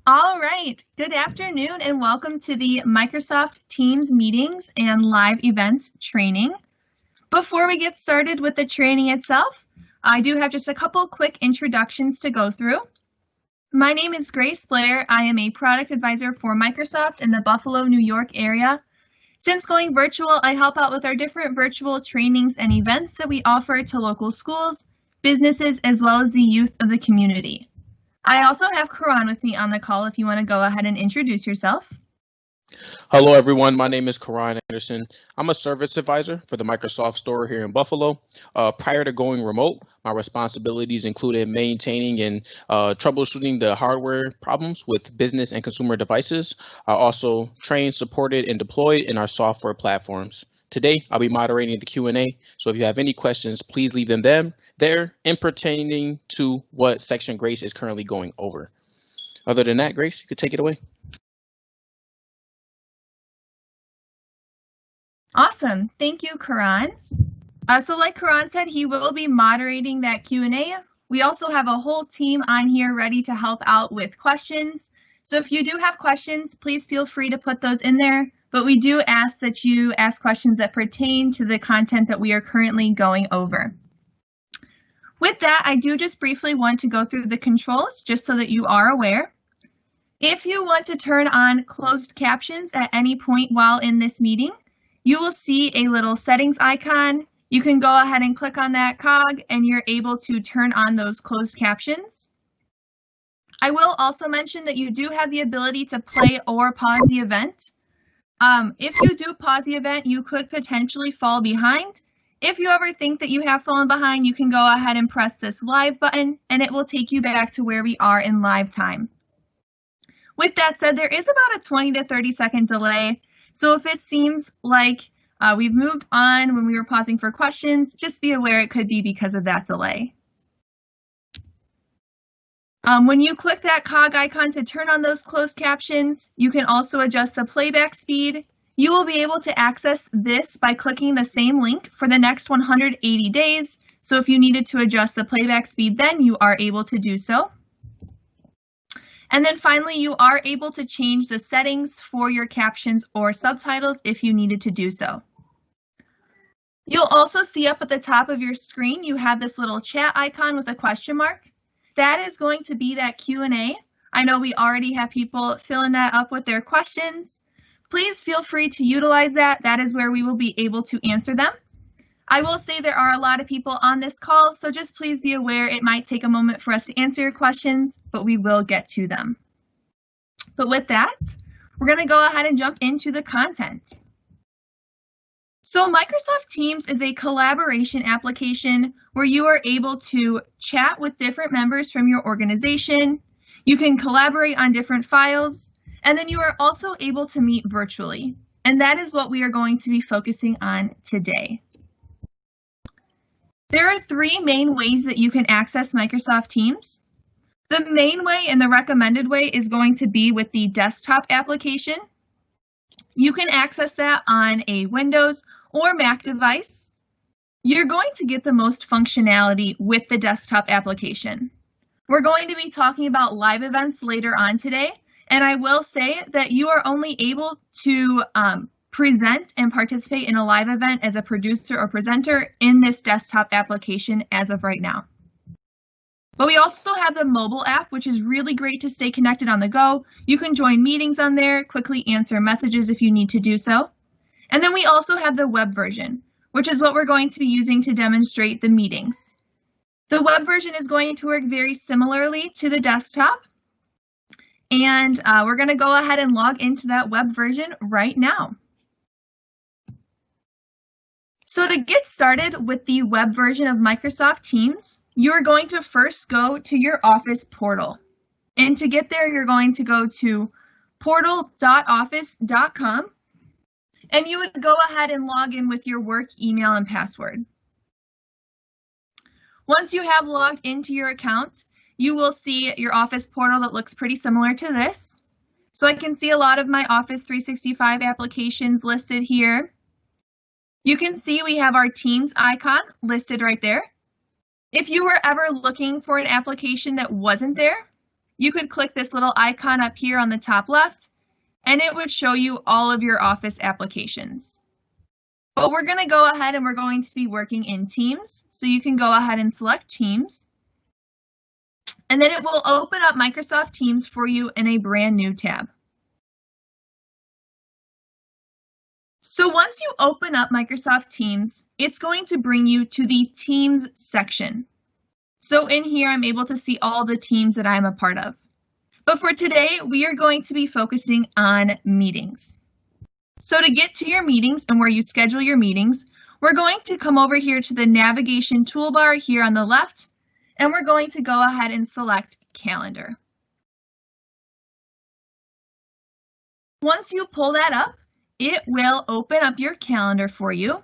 All right, good afternoon and welcome to the Microsoft Teams meetings and live events training. Before we get started with the training itself, I do have just a couple quick introductions to go through. My name is Grace Blair. I am a product advisor for Microsoft in the Buffalo, New York area. Since going virtual, I help out with our different virtual trainings and events that we offer to local schools, businesses, as well as the youth of the community. I also have Karan with me on the call if you want to go ahead and introduce yourself. Hello, everyone. My name is Karan Anderson. I'm a service advisor for the Microsoft store here in Buffalo. Prior to going remote, my responsibilities included maintaining and troubleshooting the hardware problems with business and consumer devices. I also trained, supported, and deployed in our software platforms. Today, I'll be moderating the Q&A, so if you have any questions, please leave them there and pertaining to what section Grace is currently going over. Other than that, Grace, you could take it away. Awesome. Thank you, Karan. So like Karan said, he will be moderating that Q&A. We also have a whole team on here ready to help out with questions. So if you do have questions, please feel free to put those in there. But we do ask that you ask questions that pertain to the content that we are currently going over. With that, I do just briefly want to go through the controls just so that you are aware. If you want to turn on closed captions at any point while in this meeting, you will see a little settings icon. You can go ahead and click on that cog and you're able to turn on those closed captions. I will also mention that you do have the ability to play or pause the event. If you do pause the event, you could potentially fall behind. If you ever think that you have fallen behind, you can go ahead and press this live button and it will take you back to where we are in live time. With that said, there is about a 20 to 30 second delay. So if it seems like we've moved on when we were pausing for questions, just be aware it could be because of that delay. When you click that cog icon to turn on those closed captions, you can also adjust the playback speed. You will be able to access this by clicking the same link for the next 180 days. So if you needed to adjust the playback speed, then you are able to do so. And then finally, you are able to change the settings for your captions or subtitles if you needed to do so. You'll also see up at the top of your screen, you have this little chat icon with a question mark. That is going to be that Q&A. I know we already have people filling that up with their questions. Please feel free to utilize that. That is where we will be able to answer them. I will say there are a lot of people on this call, so just please be aware it might take a moment for us to answer your questions, but we will get to them. But with that, we're going to go ahead and jump into the content. So Microsoft Teams is a collaboration application where you are able to chat with different members from your organization. You can collaborate on different files, and then you are also able to meet virtually. And that is what we are going to be focusing on today. There are three main ways that you can access Microsoft Teams. The main way and the recommended way is going to be with the desktop application. You can access that on a Windows or Mac device. You're going to get the most functionality with the desktop application. We're going to be talking about live events later on today, and I will say that you are only able to present and participate in a live event as a producer or presenter in this desktop application as of right now. But we also have the mobile app, which is really great to stay connected on the go. You can join meetings on there, quickly answer messages if you need to do so. And then we also have the web version, which is what we're going to be using to demonstrate the meetings. The web version is going to work very similarly to the desktop. And we're going to go ahead and log into that web version right now. So to get started with the web version of Microsoft Teams, you're going to first go to your Office portal. And to get there, you're going to go to portal.office.com. And you would go ahead and log in with your work email and password. Once you have logged into your account, you will see your Office portal that looks pretty similar to this. So I can see a lot of my Office 365 applications listed here. You can see we have our Teams icon listed right there. If you were ever looking for an application that wasn't there, you could click this little icon up here on the top left, and it would show you all of your office applications. But we're going to go ahead and we're going to be working in Teams. So you can go ahead and select Teams. And then it will open up Microsoft Teams for you in a brand new tab. So once you open up Microsoft Teams, it's going to bring you to the Teams section. So in here, I'm able to see all the teams that I'm a part of. But for today, we are going to be focusing on meetings. So to get to your meetings and where you schedule your meetings, we're going to come over here to the navigation toolbar here on the left, and we're going to go ahead and select Calendar. Once you pull that up, it will open up your calendar for you.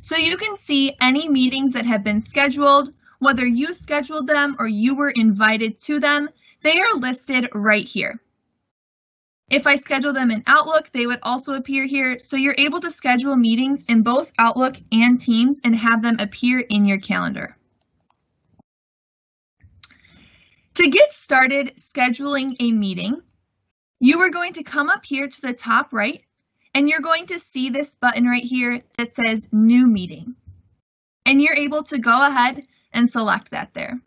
So you can see any meetings that have been scheduled, whether you scheduled them or you were invited to them, they are listed right here. If I schedule them in Outlook, they would also appear here. So you're able to schedule meetings in both Outlook and Teams and have them appear in your calendar. To get started scheduling a meeting, you are going to come up here to the top right, and you're going to see this button right here that says New Meeting. And you're able to go ahead and select that there.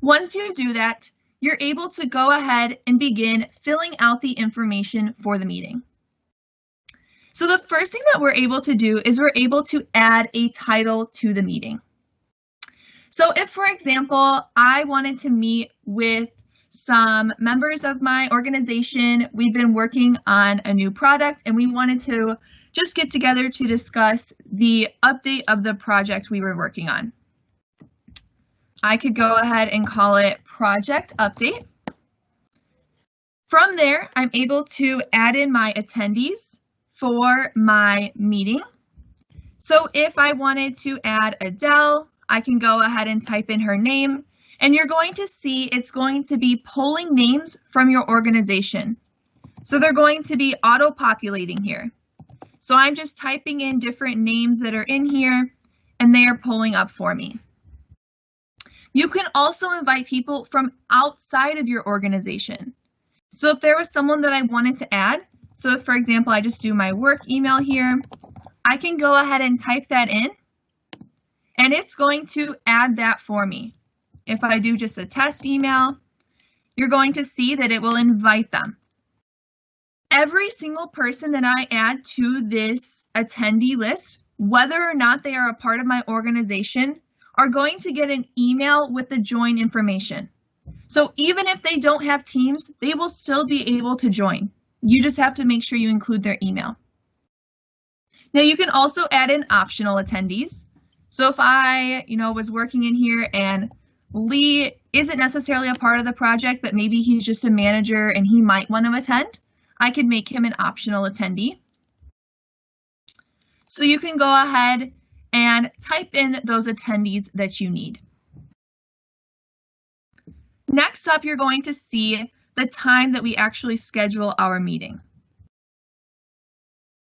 Once you do that, you're able to go ahead and begin filling out the information for the meeting. So the first thing that we're able to do is we're able to add a title to the meeting. So if, for example, I wanted to meet with some members of my organization, we've been working on a new product and we wanted to just get together to discuss the update of the project we were working on. I could go ahead and call it Project Update. From there, I'm able to add in my attendees for my meeting. So if I wanted to add Adele, I can go ahead and type in her name, and you're going to see it's going to be pulling names from your organization. So they're going to be auto-populating here. So I'm just typing in different names that are in here, and they are pulling up for me. You can also invite people from outside of your organization. So if there was someone that I wanted to add, so if, for example, I just do my work email here, I can go ahead and type that in, and it's going to add that for me. If I do just a test email, you're going to see that it will invite them. Every single person that I add to this attendee list, whether or not they are a part of my organization, are going to get an email with the join information. So even if they don't have Teams, they will still be able to join. You just have to make sure you include their email. Now you can also add in optional attendees. So if I, was working in here and Lee isn't necessarily a part of the project, but maybe he's just a manager and he might want to attend, I could make him an optional attendee. So you can go ahead and type in those attendees that you need. Next up, you're going to see the time that we actually schedule our meeting.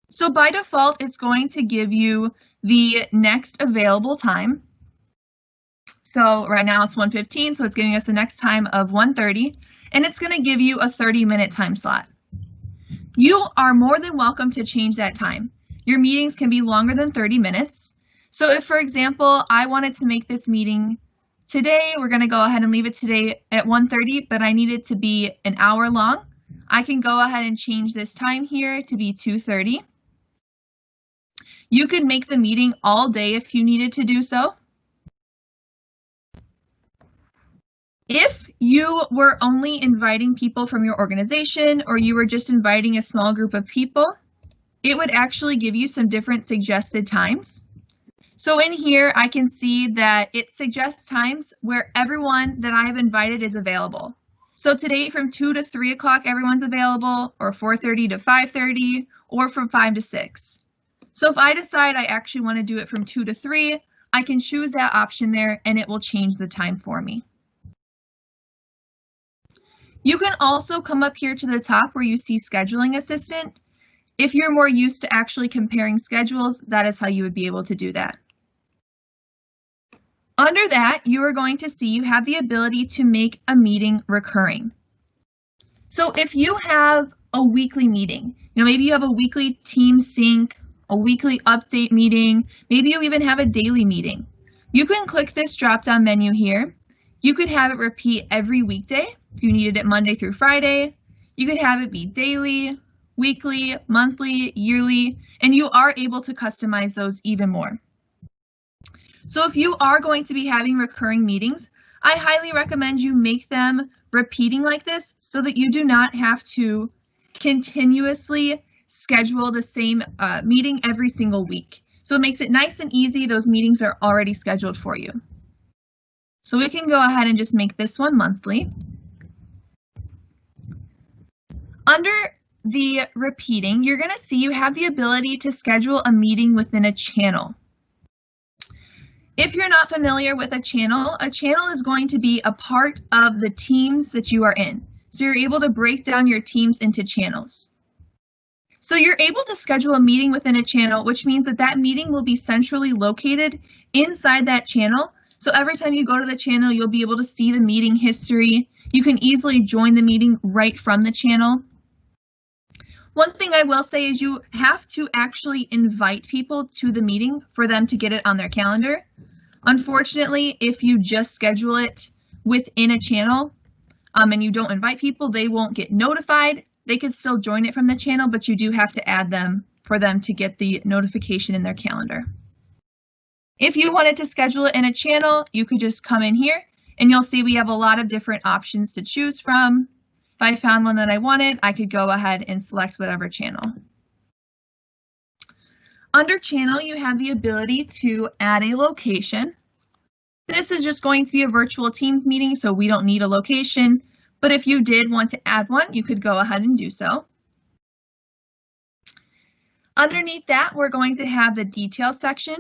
So by default, it's going to give you the next available time. So right now it's 1:15, so it's giving us the next time of 1:30, and it's going to give you a 30-minute time slot. You are more than welcome to change that time. Your meetings can be longer than 30 minutes. So if, for example, I wanted to make this meeting today, we're going to go ahead and leave it today at 1:30, but I need it to be an hour long, I can go ahead and change this time here to be 2:30. You could make the meeting all day if you needed to do so. If you were only inviting people from your organization or you were just inviting a small group of people, it would actually give you some different suggested times. So in here, I can see that it suggests times where everyone that I have invited is available. So today from 2 to 3 o'clock, everyone's available, or 4:30 to 5:30, or from 5 to 6. So if I decide I actually want to do it from 2 to 3, I can choose that option there and it will change the time for me. You can also come up here to the top where you see Scheduling Assistant. If you're more used to actually comparing schedules, that is how you would be able to do that. Under that, you are going to see you have the ability to make a meeting recurring. So if you have a weekly meeting, maybe you have a weekly team sync, a weekly update meeting, maybe you even have a daily meeting. You can click this drop-down menu here. You could have it repeat every weekday if you needed it Monday through Friday. You could have it be daily, weekly, monthly, yearly, and you are able to customize those even more. So if you are going to be having recurring meetings, I highly recommend you make them repeating like this so that you do not have to continuously schedule the same meeting every single week. So it makes it nice and easy. Those meetings are already scheduled for you. So we can go ahead and just make this one monthly. Under the repeating, you're going to see you have the ability to schedule a meeting within a channel. If you're not familiar with a channel is going to be a part of the teams that you are in. So you're able to break down your teams into channels. So you're able to schedule a meeting within a channel, which means that that meeting will be centrally located inside that channel. So every time you go to the channel, you'll be able to see the meeting history. You can easily join the meeting right from the channel. One thing I will say is you have to actually invite people to the meeting for them to get it on their calendar. Unfortunately, if you just schedule it within a channel and you don't invite people, they won't get notified. They could still join it from the channel, but you do have to add them for them to get the notification in their calendar. If you wanted to schedule it in a channel, you could just come in here and you'll see we have a lot of different options to choose from. If I found one that I wanted, I could go ahead and select whatever channel. Under channel, you have the ability to add a location. This is just going to be a virtual Teams meeting, so we don't need a location. But if you did want to add one, you could go ahead and do so. Underneath that, we're going to have the detail section.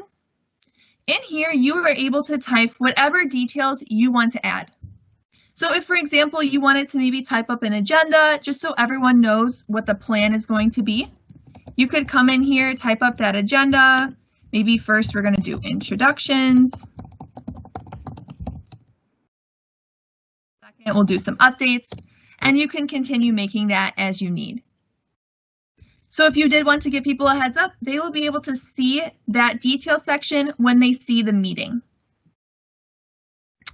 In here, you are able to type whatever details you want to add. So if, for example, you wanted to maybe type up an agenda just so everyone knows what the plan is going to be, you could come in here, type up that agenda. Maybe first we're going to do introductions. Second, we'll do some updates, and you can continue making that as you need. So if you did want to give people a heads up, they will be able to see that detail section when they see the meeting.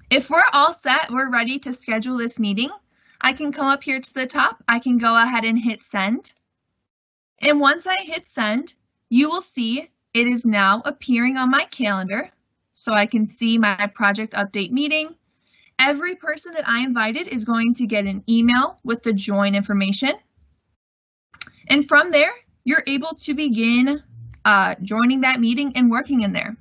If we're all set, we're ready to schedule this meeting, I can come up here to the top. I can go ahead and hit send. And once I hit send, you will see it is now appearing on my calendar. So I can see my project update meeting. Every person that I invited is going to get an email with the join information. And from there, you're able to begin joining that meeting and working in there.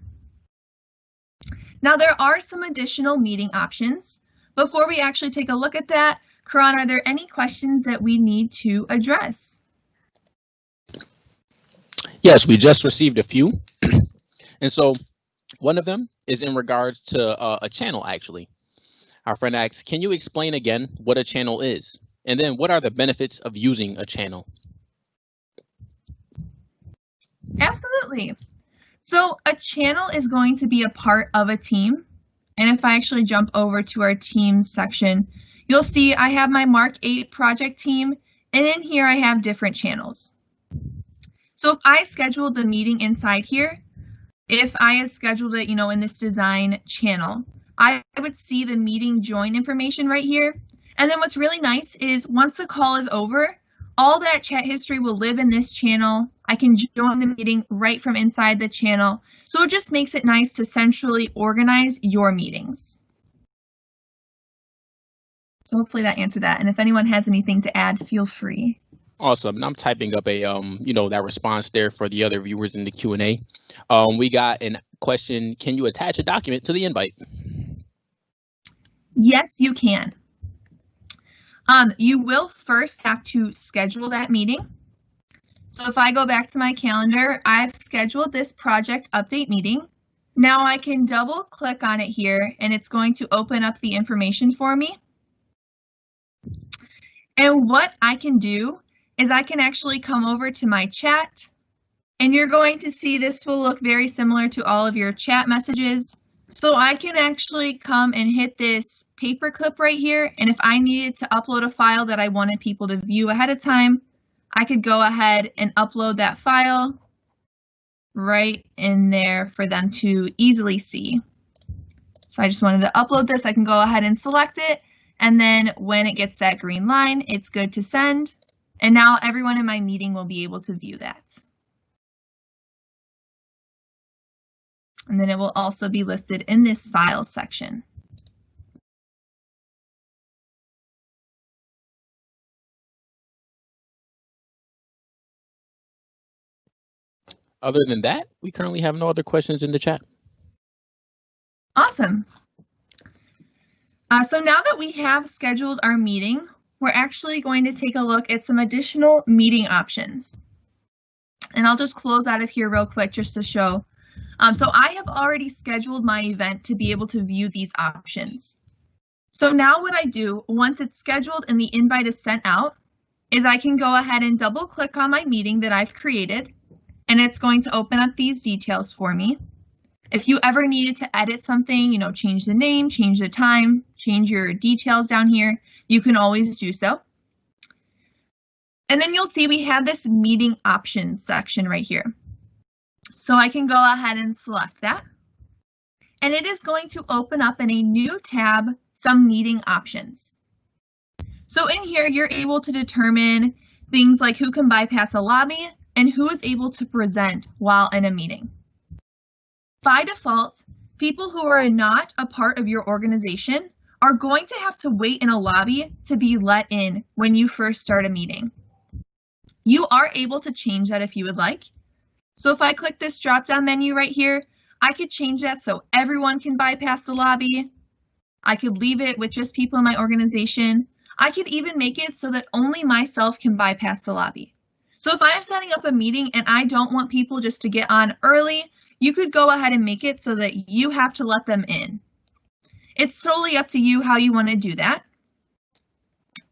Now, there are some additional meeting options. Before we actually take a look at that, Karan, are there any questions that we need to address? Yes, we just received a few. And so one of them is in regards to a channel, actually. Our friend asks, can you explain again what a channel is? And then what are the benefits of using a channel? Absolutely. So a channel is going to be a part of a team. And if I actually jump over to our teams section, you'll see I have my Mark 8 project team, and in here I have different channels. So if I scheduled the meeting inside here, if I had scheduled it, in this design channel, I would see the meeting join information right here. And then what's really nice is once the call is over, all that chat history will live in this channel. I can join the meeting right from inside the channel. So it just makes it nice to centrally organize your meetings. So hopefully that answered that. And if anyone has anything to add, feel free. Awesome. And I'm typing up a, that response there for the other viewers in the Q&A. We got a question, can you attach a document to the invite? Yes, you can. You will first have to schedule that meeting. So if I go back to my calendar, I've scheduled this project update meeting. Now I can double click on it here and it's going to open up the information for me. And what I can do is I can actually come over to my chat, and you're going to see this will look very similar to all of your chat messages. So I can actually come and hit this paper clip right here, and if I needed to upload a file that I wanted people to view ahead of time, I could go ahead and upload that file right in there for them to easily see. So I just wanted to upload this. I can go ahead and select it, and then when it gets that green line, it's good to send. And now everyone in my meeting will be able to view that. And then it will also be listed in this Files section. Other than that, we currently have no other questions in the chat. Awesome. So now that we have scheduled our meeting, we're actually going to take a look at some additional meeting options. And I'll just close out of here real quick just to show. So I have already scheduled my event to be able to view these options. So now what I do, once it's scheduled and the invite is sent out, is I can go ahead and double click on my meeting that I've created, and it's going to open up these details for me. If you ever needed to edit something, change the name, change the time, change your details down here, you can always do so. And then you'll see we have this meeting options section right here. So I can go ahead and select that. And it is going to open up in a new tab, some meeting options. So in here, you're able to determine things like who can bypass a lobby and who is able to present while in a meeting. By default, people who are not a part of your organization are going to have to wait in a lobby to be let in when you first start a meeting. You are able to change that if you would like. So if I click this drop-down menu right here, I could change that so everyone can bypass the lobby. I could leave it with just people in my organization. I could even make it so that only myself can bypass the lobby. So if I'm setting up a meeting and I don't want people just to get on early, you could go ahead and make it so that you have to let them in. It's totally up to you how you want to do that.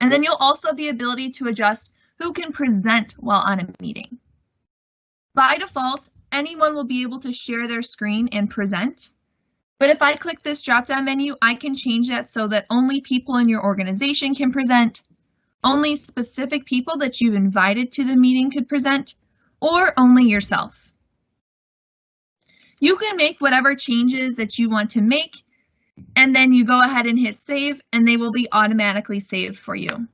And then you'll also have the ability to adjust who can present while on a meeting. By default, anyone will be able to share their screen and present. But if I click this drop-down menu, I can change that so that only people in your organization can present, only specific people that you've invited to the meeting could present, or only yourself. You can make whatever changes that you want to make, and then you go ahead and hit save, and they will be automatically saved for you.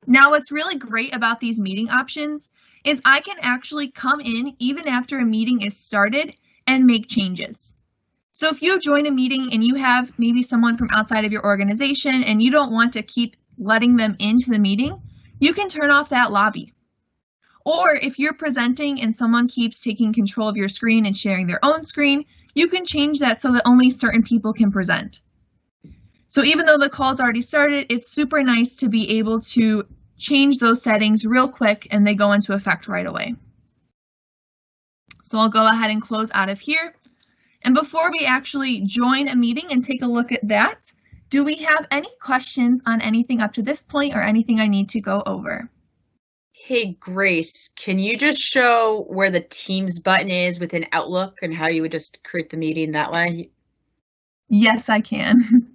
Now, what's really great about these meeting options is I can actually come in even after a meeting is started and make changes. So if you join a meeting and you have maybe someone from outside of your organization and you don't want to keep letting them into the meeting, you can turn off that lobby. Or if you're presenting and someone keeps taking control of your screen and sharing their own screen, you can change that so that only certain people can present. So even though the call's already started, it's super nice to be able to change those settings real quick and they go into effect right away. So I'll go ahead and close out of here. And before we actually join a meeting and take a look at that, do we have any questions on anything up to this point or anything I need to go over? Hey, Grace, can you just show where the Teams button is within Outlook and how you would just create the meeting that way? Yes, I can.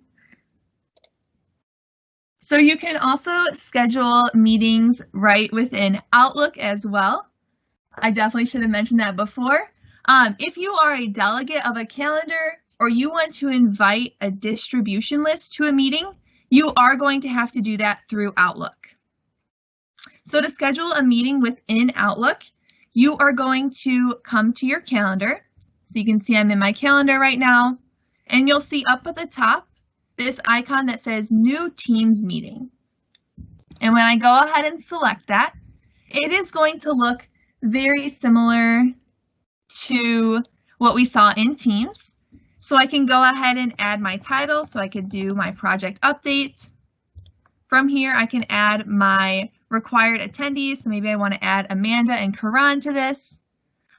So you can also schedule meetings right within Outlook as well. I definitely should have mentioned that before. If you are a delegate of a calendar or you want to invite a distribution list to a meeting, you are going to have to do that through Outlook. So to schedule a meeting within Outlook, you are going to come to your calendar. So you can see I'm in my calendar right now, and you'll see up at the top this icon that says New Teams Meeting. And when I go ahead and select that, it is going to look very similar to what we saw in Teams. So I can go ahead and add my title, so I could do my project update. From here, I can add my required attendees, so maybe I want to add Amanda and Karan to this.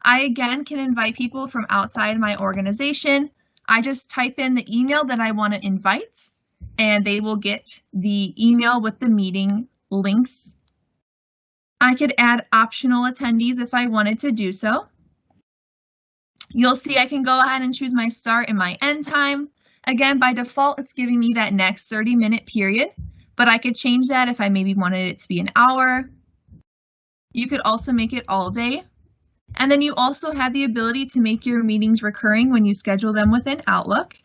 I again can invite people from outside my organization. I just type in the email that I want to invite, and they will get the email with the meeting links. I could add optional attendees if I wanted to do so. You'll see I can go ahead and choose my start and my end time. Again, by default, it's giving me that next 30-minute period, but I could change that if I maybe wanted it to be an hour. You could also make it all day. And then you also have the ability to make your meetings recurring when you schedule them within Outlook.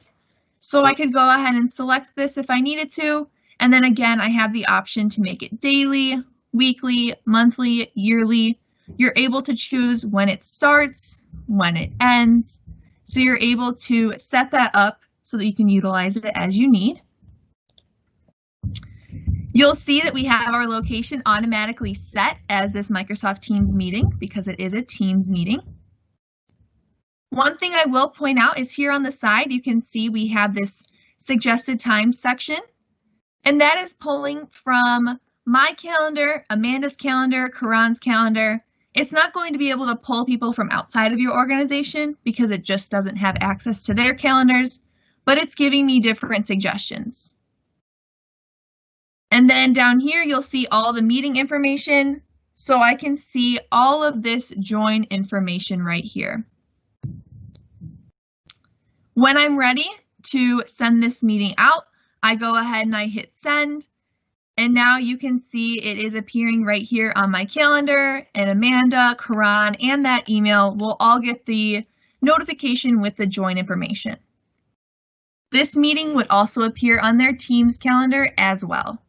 So I could go ahead and select this if I needed to. And then again, I have the option to make it daily, weekly, monthly, yearly. You're able to choose when it starts, when it ends. So you're able to set that up so that you can utilize it as you need. You'll see that we have our location automatically set as this Microsoft Teams meeting because it is a Teams meeting. One thing I will point out is here on the side, you can see we have this suggested time section, and that is pulling from my calendar, Amanda's calendar, Karan's calendar. It's not going to be able to pull people from outside of your organization because it just doesn't have access to their calendars, but it's giving me different suggestions. And then down here, you'll see all the meeting information. So I can see all of this join information right here. When I'm ready to send this meeting out, I go ahead and I hit send. And now you can see it is appearing right here on my calendar, and Amanda, Karan, and that email will all get the notification with the join information. This meeting would also appear on their Teams calendar as well.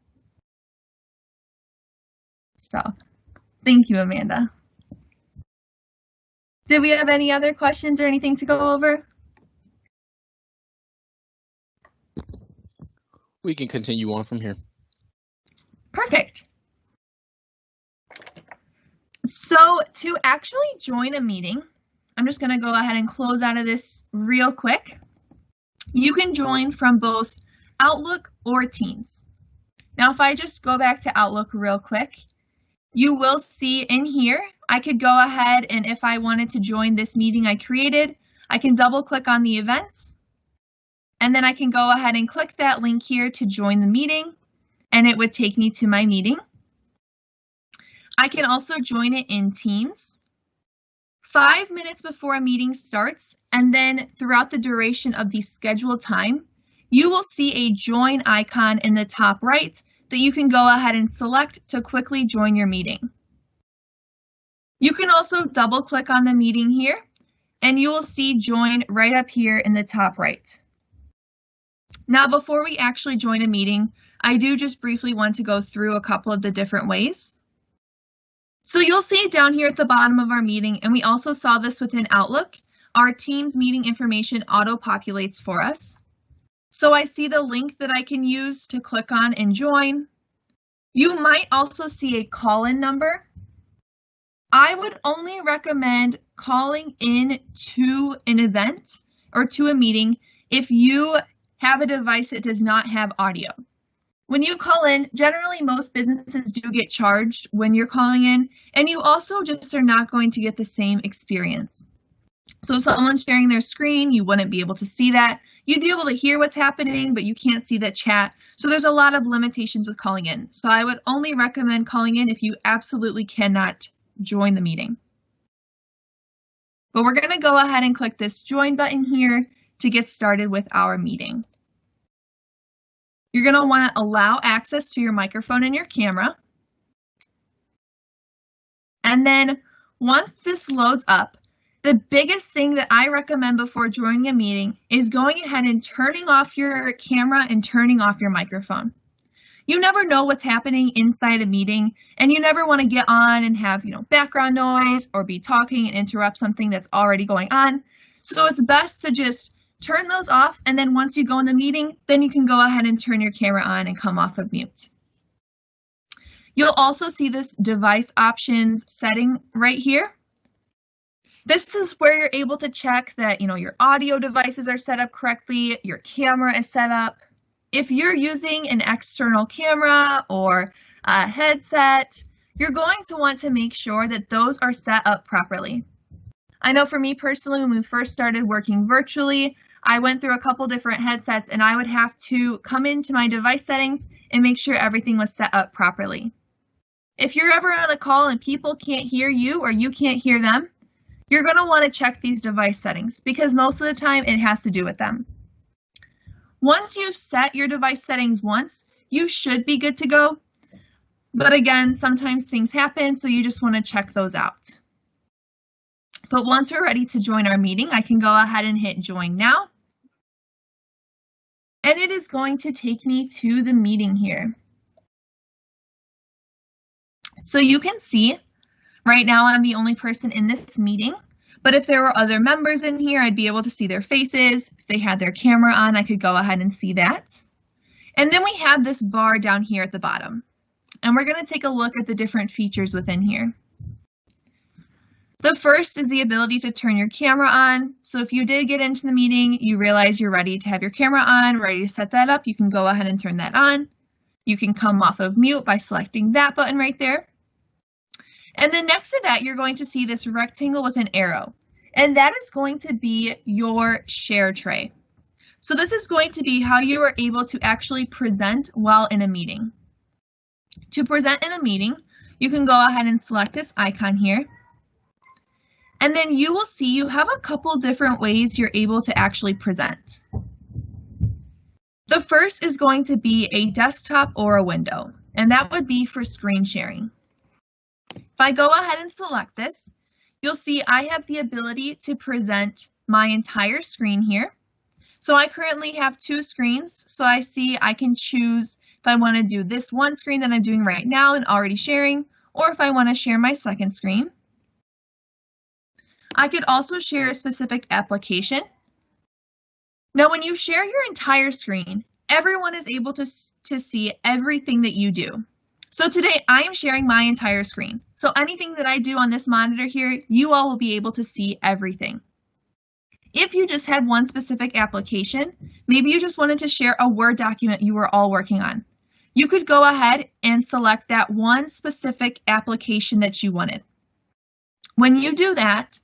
So, thank you, Amanda. Did we have any other questions or anything to go over? We can continue on from here. Perfect. So to actually join a meeting, I'm just going to go ahead and close out of this real quick. You can join from both Outlook or Teams. Now, if I just go back to Outlook real quick, you will see in here, I could go ahead and if I wanted to join this meeting I created, I can double click on the event, and then I can go ahead and click that link here to join the meeting, and it would take me to my meeting. I can also join it in Teams 5 minutes before a meeting starts, and then throughout the duration of the scheduled time, you will see a join icon in the top right that you can go ahead and select to quickly join your meeting. You can also double click on the meeting here, and you will see join right up here in the top right. Now, before we actually join a meeting, I do just briefly want to go through a couple of the different ways. So you'll see down here at the bottom of our meeting, and we also saw this within Outlook, our Teams meeting information auto-populates for us. So I see the link that I can use to click on and join. You might also see a call-in number. I would only recommend calling in to an event or to a meeting if you have a device that does not have audio. When you call in, generally most businesses do get charged when you're calling in, and you also just are not going to get the same experience. So if someone's sharing their screen, you wouldn't be able to see that. You'd be able to hear what's happening, but you can't see the chat. So there's a lot of limitations with calling in. So I would only recommend calling in if you absolutely cannot join the meeting. But we're going to go ahead and click this join button here to get started with our meeting. You're going to want to allow access to your microphone and your camera. And then once this loads up, the biggest thing that I recommend before joining a meeting is going ahead and turning off your camera and turning off your microphone. You never know what's happening inside a meeting, and you never want to get on and have, background noise or be talking and interrupt something that's already going on. So it's best to just turn those off, and then once you go in the meeting, then you can go ahead and turn your camera on and come off of mute. You'll also see this device options setting right here. This is where you're able to check that, your audio devices are set up correctly, your camera is set up. If you're using an external camera or a headset, you're going to want to make sure that those are set up properly. I know for me personally, when we first started working virtually, I went through a couple different headsets and I would have to come into my device settings and make sure everything was set up properly. If you're ever on a call and people can't hear you or you can't hear them, you're going to want to check these device settings because most of the time it has to do with them. Once you've set your device settings once, you should be good to go. But again, sometimes things happen, so you just want to check those out. But once we're ready to join our meeting, I can go ahead and hit join now. And it is going to take me to the meeting here. So you can see right now I'm the only person in this meeting, but if there were other members in here, I'd be able to see their faces. If they had their camera on, I could go ahead and see that. And then we have this bar down here at the bottom. And we're going to take a look at the different features within here. The first is the ability to turn your camera on. So if you did get into the meeting, you realize you're ready to have your camera on, ready to set that up, you can go ahead and turn that on. You can come off of mute by selecting that button right there. And then next to that, you're going to see this rectangle with an arrow. And that is going to be your share tray. So this is going to be how you are able to actually present while in a meeting. To present in a meeting, you can go ahead and select this icon here. And then you will see you have a couple different ways you're able to actually present. The first is going to be a desktop or a window, and that would be for screen sharing. If I go ahead and select this, you'll see I have the ability to present my entire screen here. So I currently have two screens, so I see I can choose if I want to do this one screen that I'm doing right now and already sharing, or if I want to share my second screen. I could also share a specific application. Now, when you share your entire screen, everyone is able to see everything that you do. So today I am sharing my entire screen. So anything that I do on this monitor here, you all will be able to see everything. If you just had one specific application, maybe you just wanted to share a Word document you were all working on, you could go ahead and select that one specific application that you wanted. When you do that,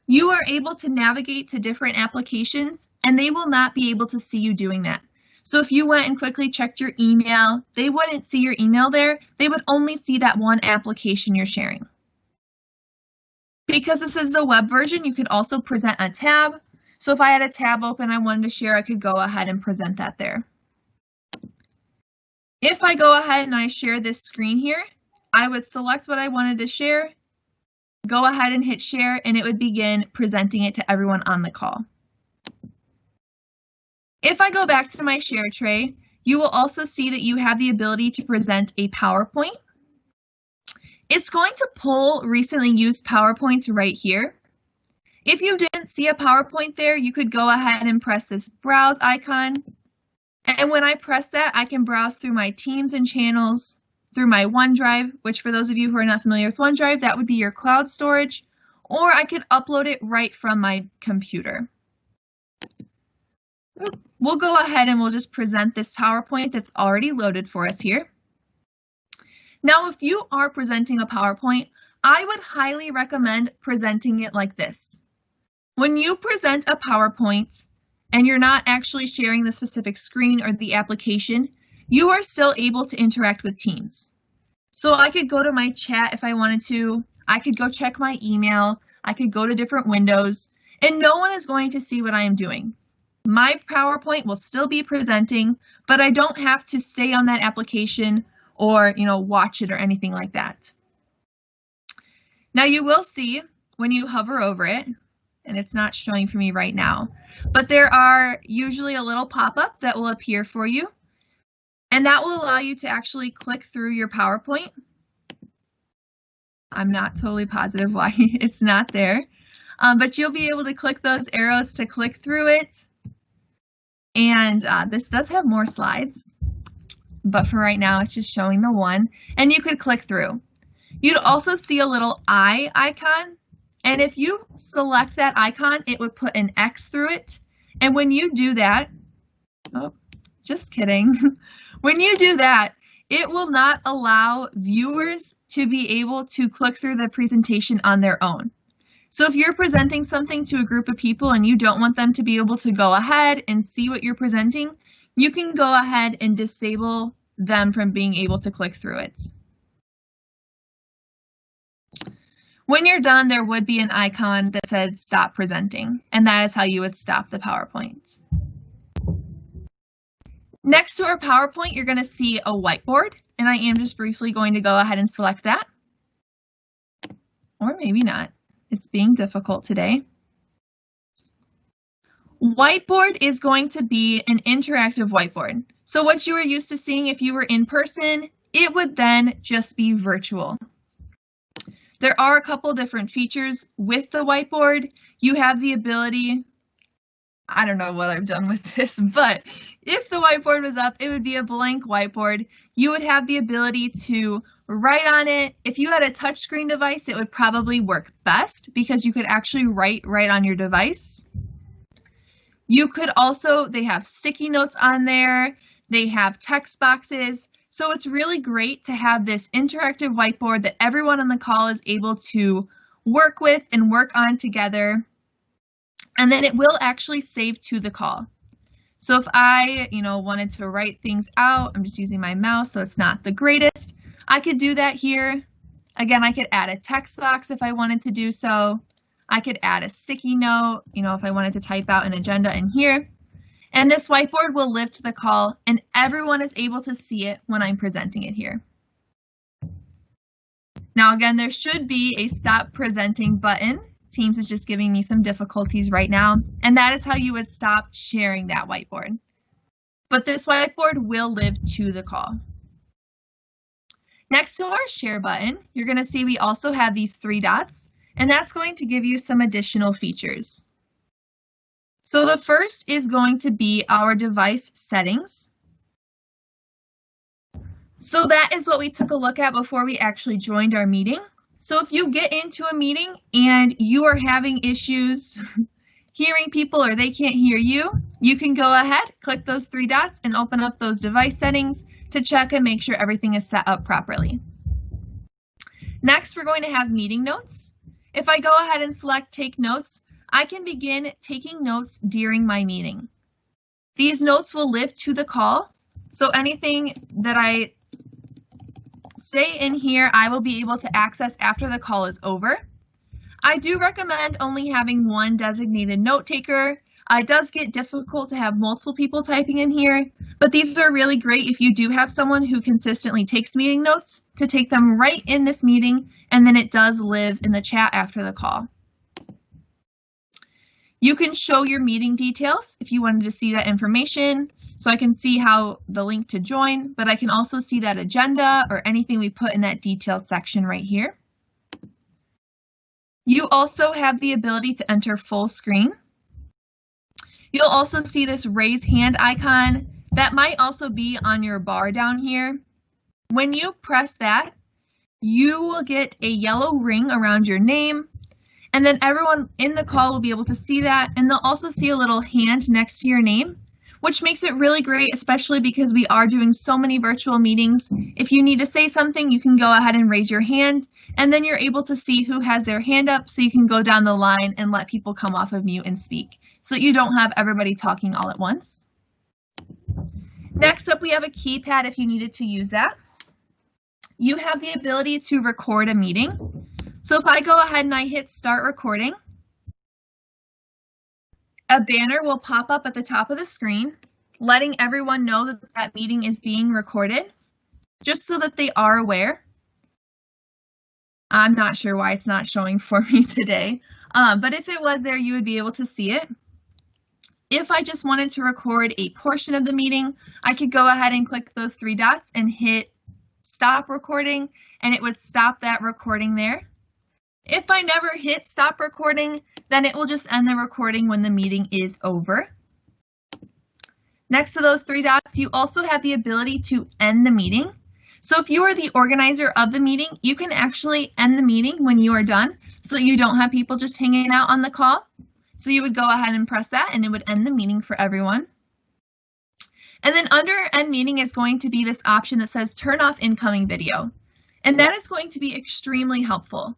you are able to navigate to different applications and they will not be able to see you doing that. So if you went and quickly checked your email, they wouldn't see your email there. They would only see that one application you're sharing. Because this is the web version, you could also present a tab. So if I had a tab open I wanted to share, I could go ahead and present that there. If I go ahead and I share this screen here, I would select what I wanted to share, go ahead and hit share, and it would begin presenting it to everyone on the call. If I go back to my share tray, you will also see that you have the ability to present a PowerPoint. It's going to pull recently used PowerPoints right here. If you didn't see a PowerPoint there, you could go ahead and press this browse icon. And when I press that, I can browse through my teams and channels, through my OneDrive, which for those of you who are not familiar with OneDrive, that would be your cloud storage, or I could upload it right from my computer. We'll go ahead and we'll just present this PowerPoint that's already loaded for us here. Now, if you are presenting a PowerPoint, I would highly recommend presenting it like this. When you present a PowerPoint and you're not actually sharing the specific screen or the application, you are still able to interact with Teams. So I could go to my chat if I wanted to, I could go check my email, I could go to different windows, and no one is going to see what I am doing. My PowerPoint will still be presenting, but I don't have to stay on that application or, watch it or anything like that. Now you will see when you hover over it, and it's not showing for me right now, but there are usually a little pop-up that will appear for you. And that will allow you to actually click through your PowerPoint. I'm not totally positive why it's not there, but you'll be able to click those arrows to click through it. And this does have more slides, but for right now, it's just showing the one. And you could click through. You'd also see a little eye icon. And if you select that icon, it would put an X through it. And when you do that, oh, just kidding. When you do that, it will not allow viewers to be able to click through the presentation on their own. So if you're presenting something to a group of people and you don't want them to be able to go ahead and see what you're presenting, you can go ahead and disable them from being able to click through it. When you're done, there would be an icon that said stop presenting, and that is how you would stop the PowerPoint. Next to our PowerPoint, you're going to see a whiteboard, and I am just briefly going to go ahead and select that. Or maybe not. It's being difficult today. Whiteboard is going to be an interactive whiteboard. So what you were used to seeing if you were in person, it would then just be virtual. There are a couple different features with the whiteboard. You have the ability, I don't know what I've done with this, but if the whiteboard was up, it would be a blank whiteboard. You would have the ability to write on it. If you had a touchscreen device, it would probably work best because you could actually write right on your device. You could also, they have sticky notes on there. They have text boxes. So it's really great to have this interactive whiteboard that everyone on the call is able to work with and work on together. And then it will actually save to the call. So if I, wanted to write things out, I'm just using my mouse, so it's not the greatest. I could do that here. Again, I could add a text box if I wanted to do so. I could add a sticky note, if I wanted to type out an agenda in here. And this whiteboard will live to the call, and everyone is able to see it when I'm presenting it here. Now, again, there should be a stop presenting button. Teams is just giving me some difficulties right now, and that is how you would stop sharing that whiteboard. But this whiteboard will live to the call. Next to our share button, you're going to see we also have these 3 dots, and that's going to give you some additional features. So the first is going to be our device settings. So that is what we took a look at before we actually joined our meeting. So if you get into a meeting and you are having issues hearing people or they can't hear you, you can go ahead, click those 3 dots and open up those device settings to check and make sure everything is set up properly. Next, we're going to have meeting notes. If I go ahead and select Take Notes, I can begin taking notes during my meeting. These notes will live to the call, so anything that I say in here, I will be able to access after the call is over. I do recommend only having one designated note taker. It does get difficult to have multiple people typing in here, but these are really great if you do have someone who consistently takes meeting notes to take them right in this meeting, and then it does live in the chat after the call. You can show your meeting details if you wanted to see that information. So I can see how the link to join, but I can also see that agenda or anything we put in that details section right here. You also have the ability to enter full screen. You'll also see this raise hand icon that might also be on your bar down here. When you press that, you will get a yellow ring around your name, and then everyone in the call will be able to see that, and they'll also see a little hand next to your name, which makes it really great, especially because we are doing so many virtual meetings. If you need to say something, you can go ahead and raise your hand, and then you're able to see who has their hand up, so you can go down the line and let people come off of mute and speak, so that you don't have everybody talking all at once. Next up, we have a keypad if you needed to use that. You have the ability to record a meeting. So if I go ahead and I hit start recording, a banner will pop up at the top of the screen, letting everyone know that that meeting is being recorded, just so that they are aware. I'm not sure why it's not showing for me today, but if it was there, you would be able to see it. If I just wanted to record a portion of the meeting, I could go ahead and click those 3 dots and hit stop recording, and it would stop that recording there. If I never hit stop recording, then it will just end the recording when the meeting is over. Next to those 3 dots, you also have the ability to end the meeting. So if you are the organizer of the meeting, you can actually end the meeting when you are done so that you don't have people just hanging out on the call. So you would go ahead and press that and it would end the meeting for everyone. And then under end meeting is going to be this option that says turn off incoming video. And that is going to be extremely helpful.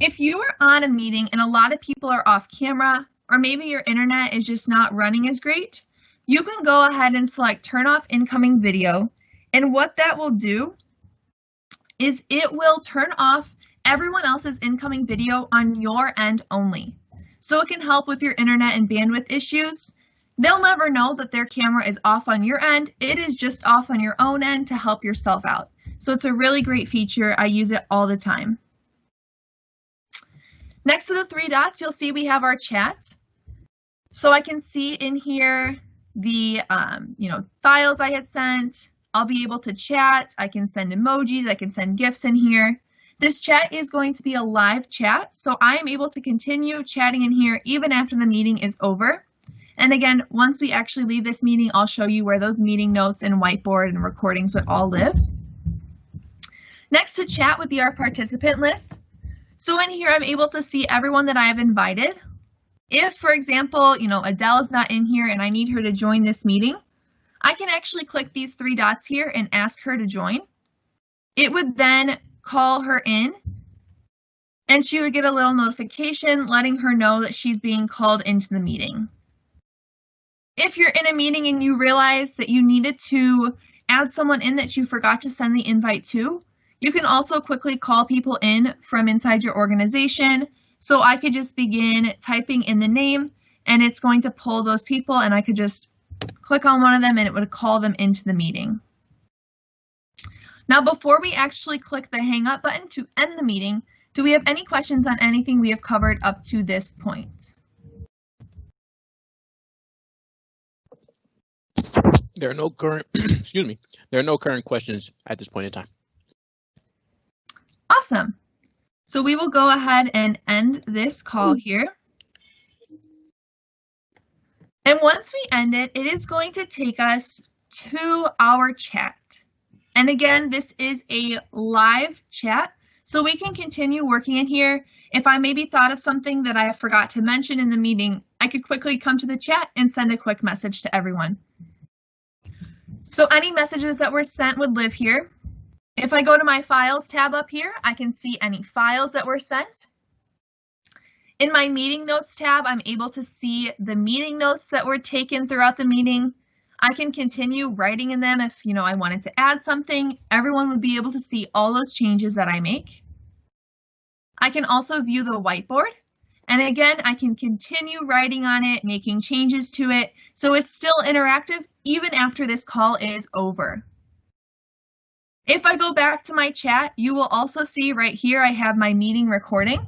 If you are on a meeting and a lot of people are off camera, or maybe your internet is just not running as great, you can go ahead and select turn off incoming video. And what that will do is it will turn off everyone else's incoming video on your end only. So it can help with your internet and bandwidth issues. They'll never know that their camera is off on your end. It is just off on your own end to help yourself out. So it's a really great feature. I use it all the time. Next to the three dots, you'll see we have our chat. So I can see in here the files I had sent. I'll be able to chat. I can send emojis. I can send GIFs in here. This chat is going to be a live chat, so I am able to continue chatting in here even after the meeting is over. And again, once we actually leave this meeting, I'll show you where those meeting notes and whiteboard and recordings would all live. Next to chat would be our participant list. So in here, I'm able to see everyone that I have invited. If, for example, Adele is not in here and I need her to join this meeting, I can actually click these three dots here and ask her to join. It would then call her in, and she would get a little notification letting her know that she's being called into the meeting. If you're in a meeting and you realize that you needed to add someone in that you forgot to send the invite to, you can also quickly call people in from inside your organization. So I could just begin typing in the name and it's going to pull those people, and I could just click on one of them and it would call them into the meeting. Now, before we actually click the hang up button to end the meeting, do we have any questions on anything we have covered up to this point? There are no current, excuse me, there are no current questions at this point in time. Awesome. So we will go ahead and end this call here. And once we end it, it is going to take us to our chat. And again, this is a live chat, so we can continue working in here. If I maybe thought of something that I forgot to mention in the meeting, I could quickly come to the chat and send a quick message to everyone. So any messages that were sent would live here. If I go to my Files tab up here, I can see any files that were sent. In my Meeting Notes tab, I'm able to see the meeting notes that were taken throughout the meeting. I can continue writing in them if I wanted to add something. Everyone would be able to see all those changes that I make. I can also view the whiteboard. And again, I can continue writing on it, making changes to it, so it's still interactive even after this call is over. If I go back to my chat, you will also see right here I have my meeting recording.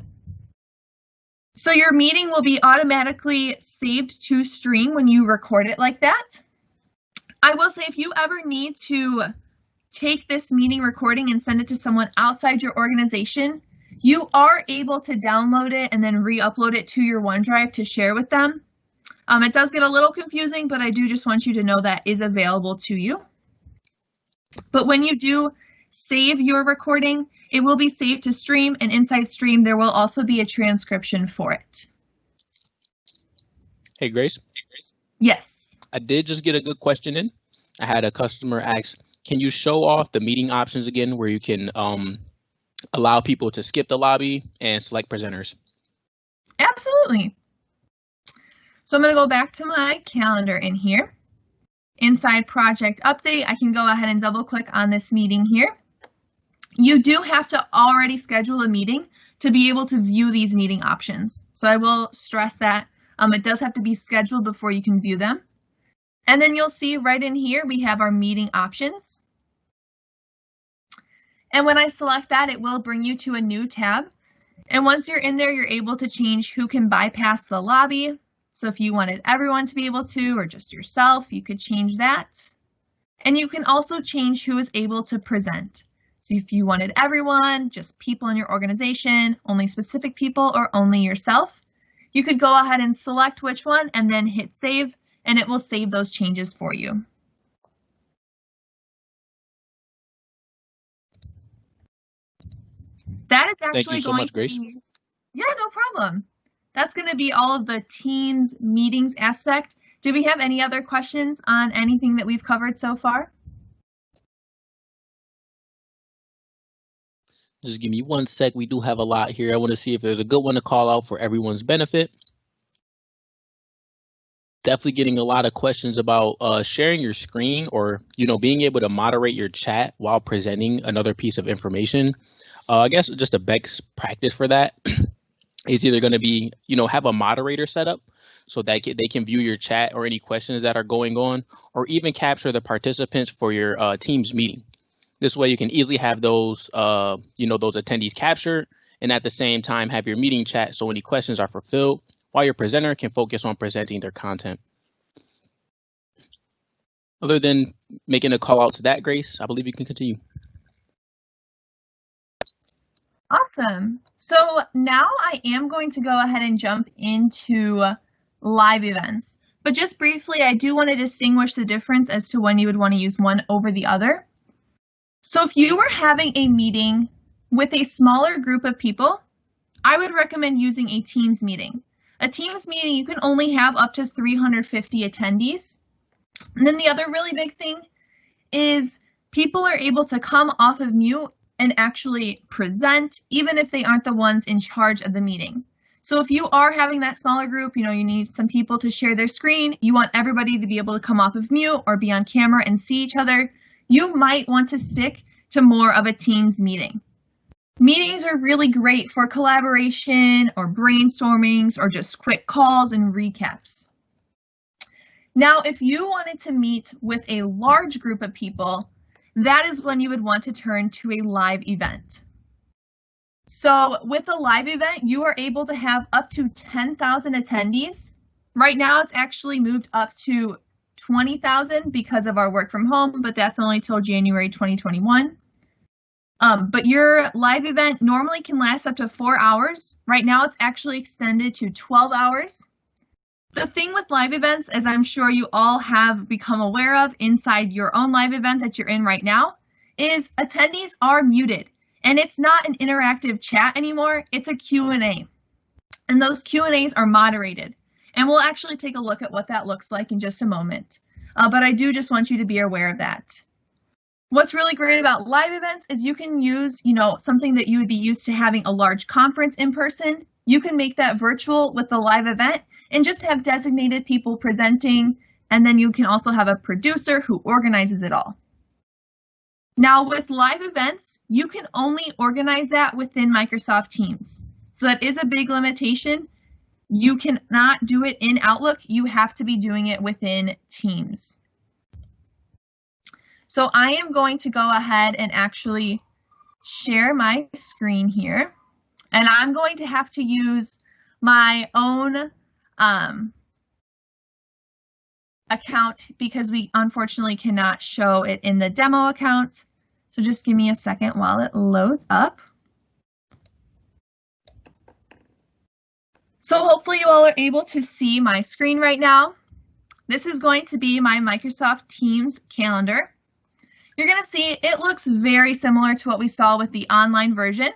So your meeting will be automatically saved to stream when you record it like that. I will say if you ever need to take this meeting recording and send it to someone outside your organization, you are able to download it and then re-upload it to your OneDrive to share with them. It does get a little confusing, but I do just want you to know that is available to you. But when you do save your recording, it will be saved to Stream, and inside Stream there will also be a transcription for it. Hey, Grace. Yes. I did just get a good question in. I had a customer ask, can you show off the meeting options again where you can allow people to skip the lobby and select presenters? Absolutely. So I'm going to go back to my calendar in here. Inside Project Update, I can go ahead and double click on this meeting here. You do have to already schedule a meeting to be able to view these meeting options. So I will stress that it does have to be scheduled before you can view them. And then you'll see right in here, we have our meeting options. And when I select that, it will bring you to a new tab. And once you're in there, you're able to change who can bypass the lobby. So if you wanted everyone to be able to, or just yourself, you could change that. And you can also change who is able to present. So if you wanted everyone, just people in your organization, only specific people, or only yourself, you could go ahead and select which one and then hit save, and it will save those changes for you. That is actually Thank you so going much, Grace. to be, yeah, no problem. That's going to be all of the Teams meetings aspect. Do we have any other questions on anything that we've covered so far? Just give me 1 sec. We do have a lot here. I want to see if there's a good one to call out for everyone's benefit. Definitely getting a lot of questions about sharing your screen or, being able to moderate your chat while presenting another piece of information. I guess just a best practice for that is either going to be, have a moderator set up so that they can view your chat or any questions that are going on, or even capture the participants for your Teams meeting. This way you can easily have those, those attendees captured, and at the same time have your meeting chat so any questions are fulfilled while your presenter can focus on presenting their content. Other than making a call out to that, Grace, I believe you can continue. Awesome. So now I am going to go ahead and jump into live events. But just briefly, I do want to distinguish the difference as to when you would want to use one over the other. So if you were having a meeting with a smaller group of people, I would recommend using a Teams meeting. A Teams meeting, you can only have up to 350 attendees. And then the other really big thing is people are able to come off of mute and actually present, even if they aren't the ones in charge of the meeting. So if you are having that smaller group, you need some people to share their screen, you want everybody to be able to come off of mute or be on camera and see each other, you might want to stick to more of a Teams meeting. Meetings are really great for collaboration or brainstormings or just quick calls and recaps. Now, if you wanted to meet with a large group of people, that is when you would want to turn to a live event. So with a live event, you are able to have up to 10,000 attendees. Right now, it's actually moved up to 20,000 because of our work from home, but that's only till January 2021. But your live event normally can last up to 4 hours. Right now, it's actually extended to 12 hours. The thing with live events, as I'm sure you all have become aware of inside your own live event that you're in right now, is attendees are muted. And it's not an interactive chat anymore, it's a Q&A. And those Q&As are moderated. And we'll actually take a look at what that looks like in just a moment. But I do just want you to be aware of that. What's really great about live events is you can use, something that you would be used to having a large conference in person. You can make that virtual with the live event and just have designated people presenting. And then you can also have a producer who organizes it all. Now with live events, you can only organize that within Microsoft Teams. So that is a big limitation. You cannot do it in Outlook. You have to be doing it within Teams. So I am going to go ahead and actually share my screen here. And I'm going to have to use my own account because we unfortunately cannot show it in the demo account. So just give me a second while it loads up. So hopefully you all are able to see my screen right now. This is going to be my Microsoft Teams calendar. You're going to see it looks very similar to what we saw with the online version.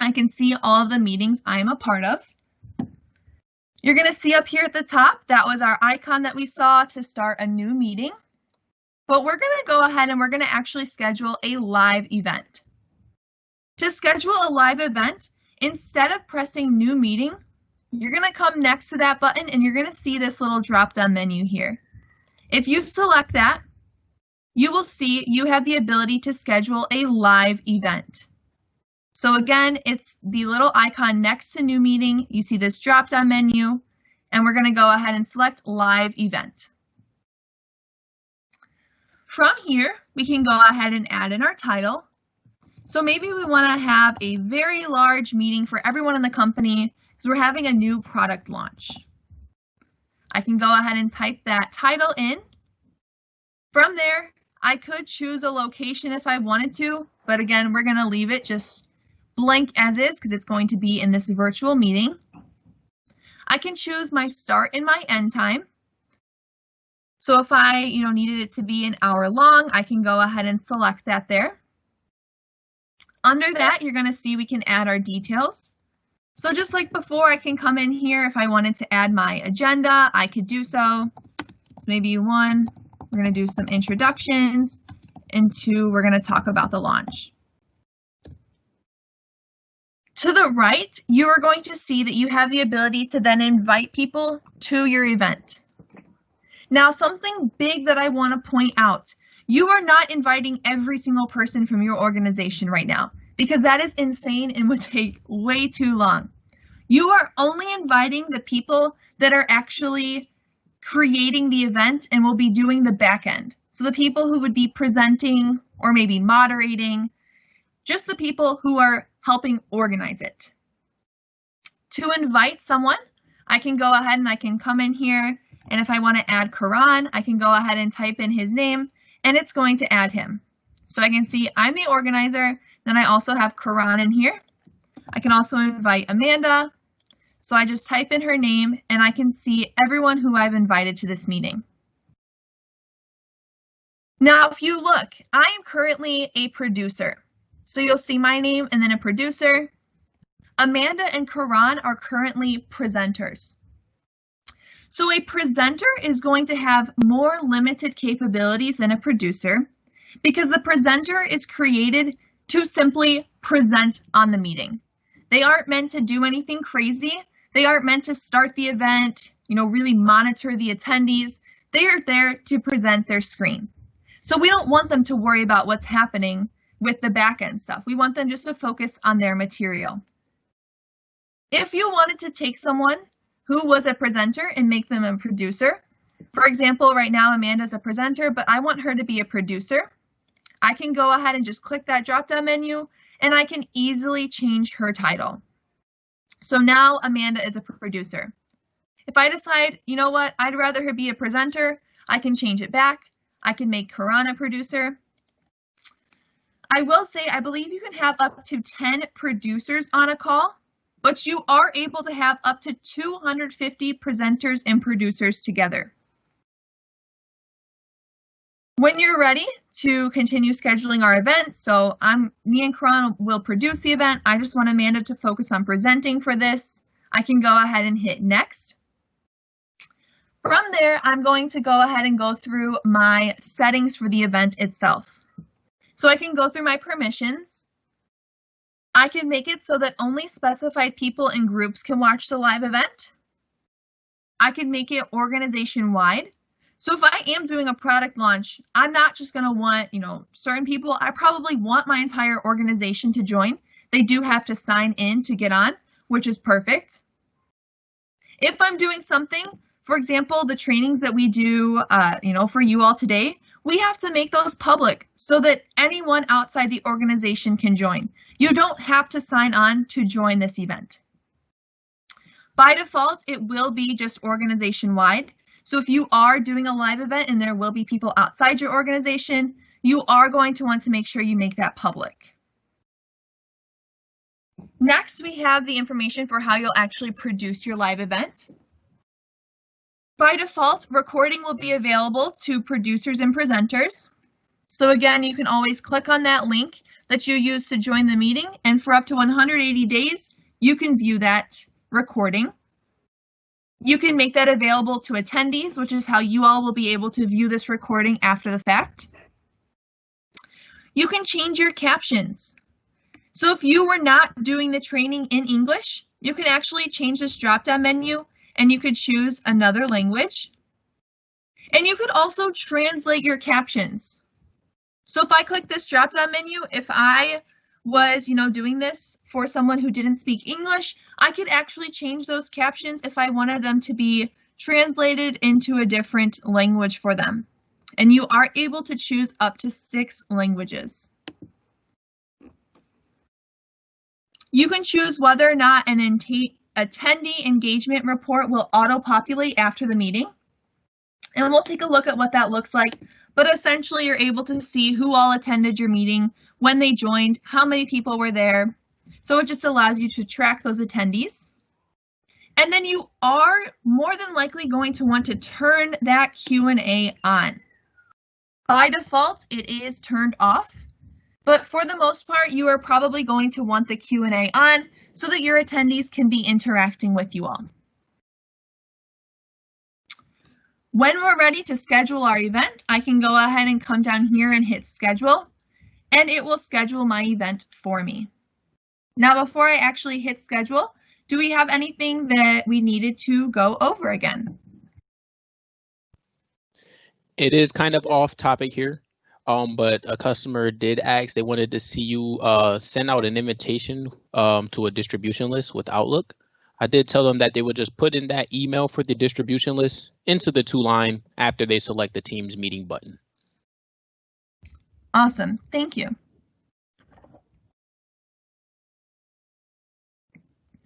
I can see all of the meetings I am a part of. You're going to see up here at the top, that was our icon that we saw to start a new meeting. But we're going to go ahead and we're going to actually schedule a live event. To schedule a live event, instead of pressing new meeting, you're going to come next to that button and you're going to see this little drop-down menu here. If you select that, you will see you have the ability to schedule a live event. So again, it's the little icon next to new meeting. You see this drop-down menu, and we're going to go ahead and select live event. From here, we can go ahead and add in our title. So maybe we want to have a very large meeting for everyone in the company because we're having a new product launch. I can go ahead and type that title in. From there, I could choose a location if I wanted to, but again, we're going to leave it just blank as is because it's going to be in this virtual meeting. I can choose my start and my end time. So if I needed it to be an hour long, I can go ahead and select that there. Under that, you're going to see we can add our details. So just like before, I can come in here if I wanted to add my agenda, I could do so. So maybe 1, we're going to do some introductions, and 2, we're going to talk about the launch. To the right, you are going to see that you have the ability to then invite people to your event. Now, something big that I want to point out, you are not inviting every single person from your organization right now. because that is insane and would take way too long. You are only inviting the people that are actually creating the event and will be doing the back end. So the people who would be presenting or maybe moderating, just the people who are helping organize it. To invite someone, I can go ahead and I can come in here, and if I want to add Karan, I can go ahead and type in his name and it's going to add him. So I can see I'm the organizer, then I also have Karan in here. I can also invite Amanda. So I just type in her name and I can see everyone who I've invited to this meeting. Now, if you look, I am currently a producer. So you'll see my name and then a producer. Amanda and Karan are currently presenters. So a presenter is going to have more limited capabilities than a producer because the presenter is created to simply present on the meeting. They aren't meant to do anything crazy. They aren't meant to start the event, really monitor the attendees. They are there to present their screen. So we don't want them to worry about what's happening with the back end stuff. We want them just to focus on their material. If you wanted to take someone who was a presenter and make them a producer, for example, right now Amanda's a presenter, but I want her to be a producer, I can go ahead and just click that drop-down menu and I can easily change her title. So now Amanda is a producer. If I decide, you know what, I'd rather her be a presenter, I can change it back. I can make Karan a producer. I will say, I believe you can have up to 10 producers on a call, but you are able to have up to 250 presenters and producers together. When you're ready to continue scheduling our event, so me and Karan will produce the event. I just want Amanda to focus on presenting for this. I can go ahead and hit next. From there, I'm going to go ahead and go through my settings for the event itself. So I can go through my permissions. I can make it so that only specified people and groups can watch the live event. I can make it organization-wide. So if I am doing a product launch, I'm not just going to want, certain people. I probably want my entire organization to join. They do have to sign in to get on, which is perfect. If I'm doing something, for example, the trainings that we do, for you all today, we have to make those public so that anyone outside the organization can join. You don't have to sign on to join this event. By default, it will be just organization-wide. So if you are doing a live event and there will be people outside your organization, you are going to want to make sure you make that public. Next, we have the information for how you'll actually produce your live event. By default, recording will be available to producers and presenters. So again, you can always click on that link that you use to join the meeting, and for up to 180 days, you can view that recording. You can make that available to attendees, which is how you all will be able to view this recording after the fact. You can change your captions. So if you were not doing the training in English, you can actually change this drop-down menu and you could choose another language. And you could also translate your captions. So if I click this drop-down menu, if I was, doing this for someone who didn't speak English, I could actually change those captions if I wanted them to be translated into a different language for them. And you are able to choose up to 6 languages. You can choose whether or not an attendee engagement report will auto-populate after the meeting. And we'll take a look at what that looks like. But essentially, you're able to see who all attended your meeting, when they joined, how many people were there. So it just allows you to track those attendees. And then you are more than likely going to want to turn that Q&A on. By default, it is turned off. But for the most part, you are probably going to want the Q&A on so that your attendees can be interacting with you all. When we're ready to schedule our event, I can go ahead and come down here and hit schedule, and it will schedule my event for me. Now, before I actually hit schedule, do we have anything that we needed to go over again? It is kind of off topic here. but a customer did ask, they wanted to see you send out an invitation to a distribution list with Outlook. I did tell them that they would just put in that email for the distribution list into the to-line after they select the Teams meeting button. Awesome, thank you.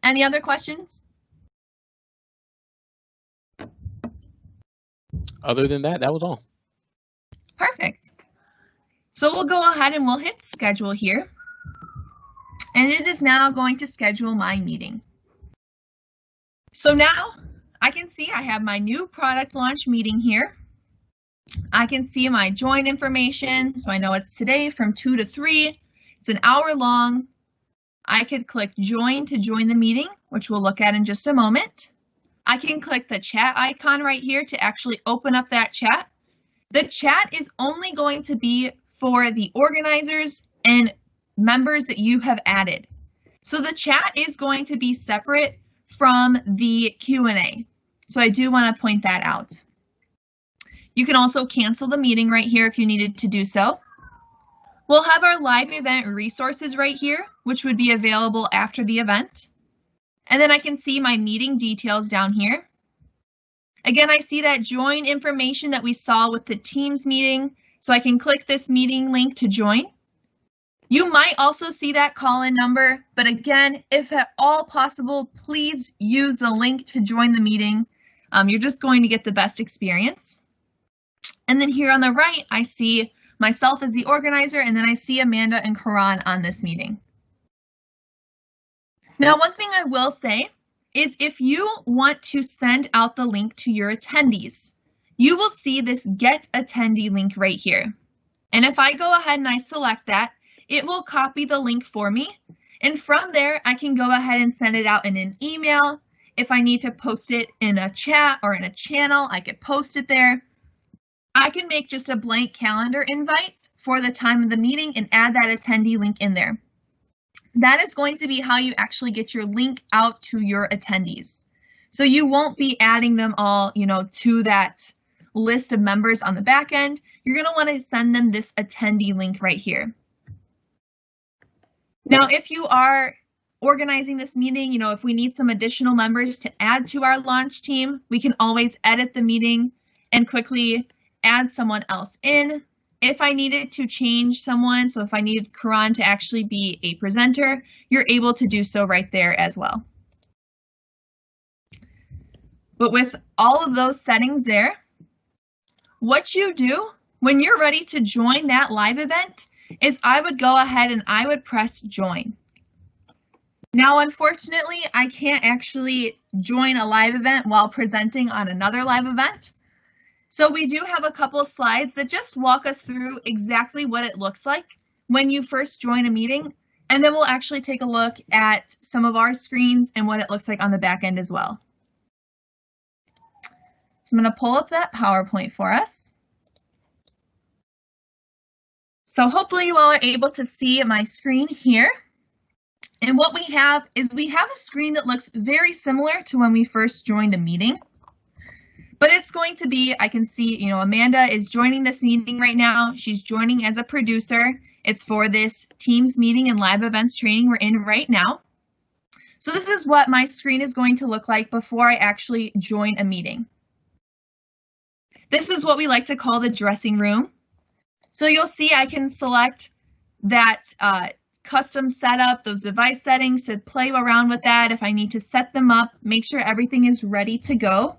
Any other questions? Other than that, that was all. Perfect. So we'll go ahead and we'll hit schedule here. And it is now going to schedule my meeting. So now I can see I have my new product launch meeting here. I can see my join information. So I know it's today from 2 to 3. It's an hour long. I could click join to join the meeting, which we'll look at in just a moment. I can click the chat icon right here to actually open up that chat. The chat is only going to be for the organizers and members that you have added. So the chat is going to be separate from the Q&A. So I do want to point that out. You can also cancel the meeting right here if you needed to do so. We'll have our live event resources right here, which would be available after the event. And then I can see my meeting details down here. Again, I see that join information that we saw with the Teams meeting, so I can click this meeting link to join. You might also see that call-in number, but again, if at all possible, please use the link to join the meeting. You're just going to get the best experience. And then here on the right, I see myself as the organizer, and then I see Amanda and Karan on this meeting. Now, one thing I will say is if you want to send out the link to your attendees, you will see this Get Attendee link right here. And if I go ahead and I select that, it will copy the link for me. And from there, I can go ahead and send it out in an email. If I need to post it in a chat or in a channel, I could post it there. I can make just a blank calendar invite for the time of the meeting and add that attendee link in there. That is going to be how you actually get your link out to your attendees. So you won't be adding them all, to that list of members on the back end. You're going to want to send them this attendee link right here. Now, if you are organizing this meeting, if we need some additional members to add to our launch team, we can always edit the meeting and quickly add someone else in. If I needed to change someone, so if I needed Karan to actually be a presenter, you're able to do so right there as well. But with all of those settings there, what you do when you're ready to join that live event is I would go ahead and I would press join. Now, unfortunately, I can't actually join a live event while presenting on another live event. So we do have a couple of slides that just walk us through exactly what it looks like when you first join a meeting, and then we'll actually take a look at some of our screens and what it looks like on the back end as well. So I'm going to pull up that PowerPoint for us. So hopefully you all are able to see my screen here. And what we have is we have a screen that looks very similar to when we first joined a meeting. But it's going to be, I can see, Amanda is joining this meeting right now. She's joining as a producer. It's for this Teams meeting and live events training we're in right now. So this is what my screen is going to look like before I actually join a meeting. This is what we like to call the dressing room. So you'll see I can select that custom setup, those device settings to play around with that if I need to set them up, make sure everything is ready to go.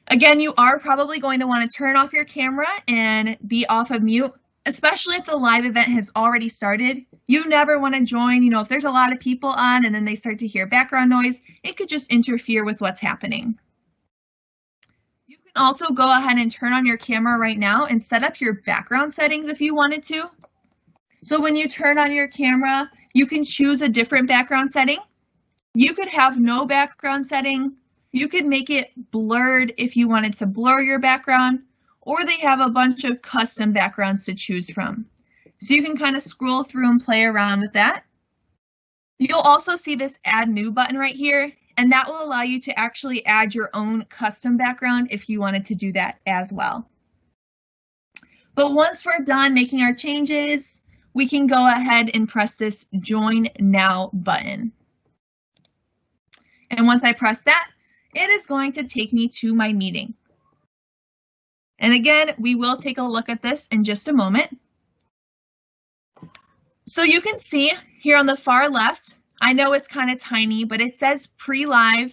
Again, you are probably going to want to turn off your camera and be off of mute, especially if the live event has already started. You never want to join, if there's a lot of people on and then they start to hear background noise, it could just interfere with what's happening. You can also go ahead and turn on your camera right now and set up your background settings if you wanted to. So when you turn on your camera, you can choose a different background setting. You could have no background setting. You could make it blurred if you wanted to blur your background, or they have a bunch of custom backgrounds to choose from. So you can kind of scroll through and play around with that. You'll also see this Add New button right here, and that will allow you to actually add your own custom background if you wanted to do that as well. But once we're done making our changes, we can go ahead and press this Join Now button. And once I press that, it is going to take me to my meeting. And again, we will take a look at this in just a moment. So you can see here on the far left, I know it's kind of tiny, but it says pre-live.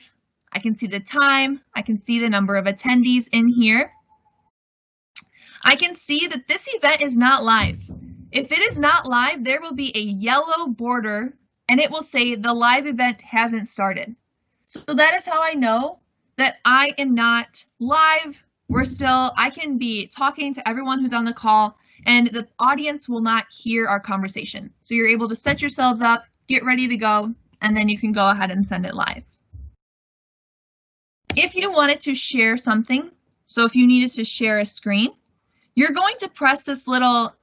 I can see the time. I can see the number of attendees in here. I can see that this event is not live. If it is not live, there will be a yellow border and it will say the live event hasn't started. So that is how I know that I am not live. I can be talking to everyone who's on the call and the audience will not hear our conversation. So you're able to set yourselves up, get ready to go, and then you can go ahead and send it live. If you wanted to share something, so if you needed to share a screen, you're going to press this little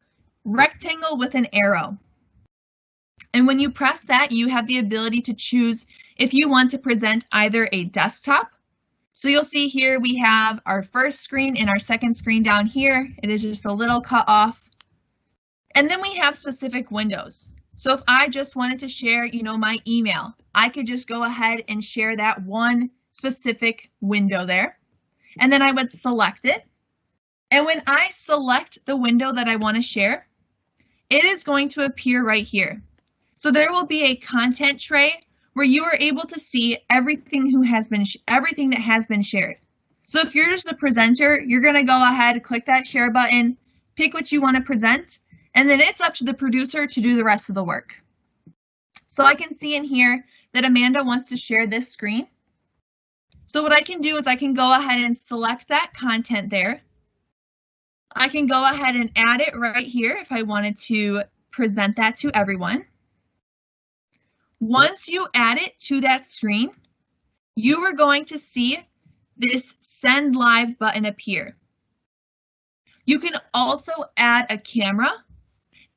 rectangle with an arrow. And when you press that, you have the ability to choose if you want to present either a desktop. So you'll see here we have our first screen and our second screen down here. It is just a little cut off. And then we have specific windows. So if I just wanted to share, my email, I could just go ahead and share that one specific window there. And then I would select it. And when I select the window that I want to share, it is going to appear right here. So there will be a content tray where you are able to see everything that has been shared. So if you're just a presenter, you're going to go ahead, click that share button, pick what you want to present, and then it's up to the producer to do the rest of the work. So I can see in here that Amanda wants to share this screen. So what I can do is I can go ahead and select that content there. I can go ahead and add it right here if I wanted to present that to everyone. Once you add it to that screen, you are going to see this Send Live button appear. You can also add a camera.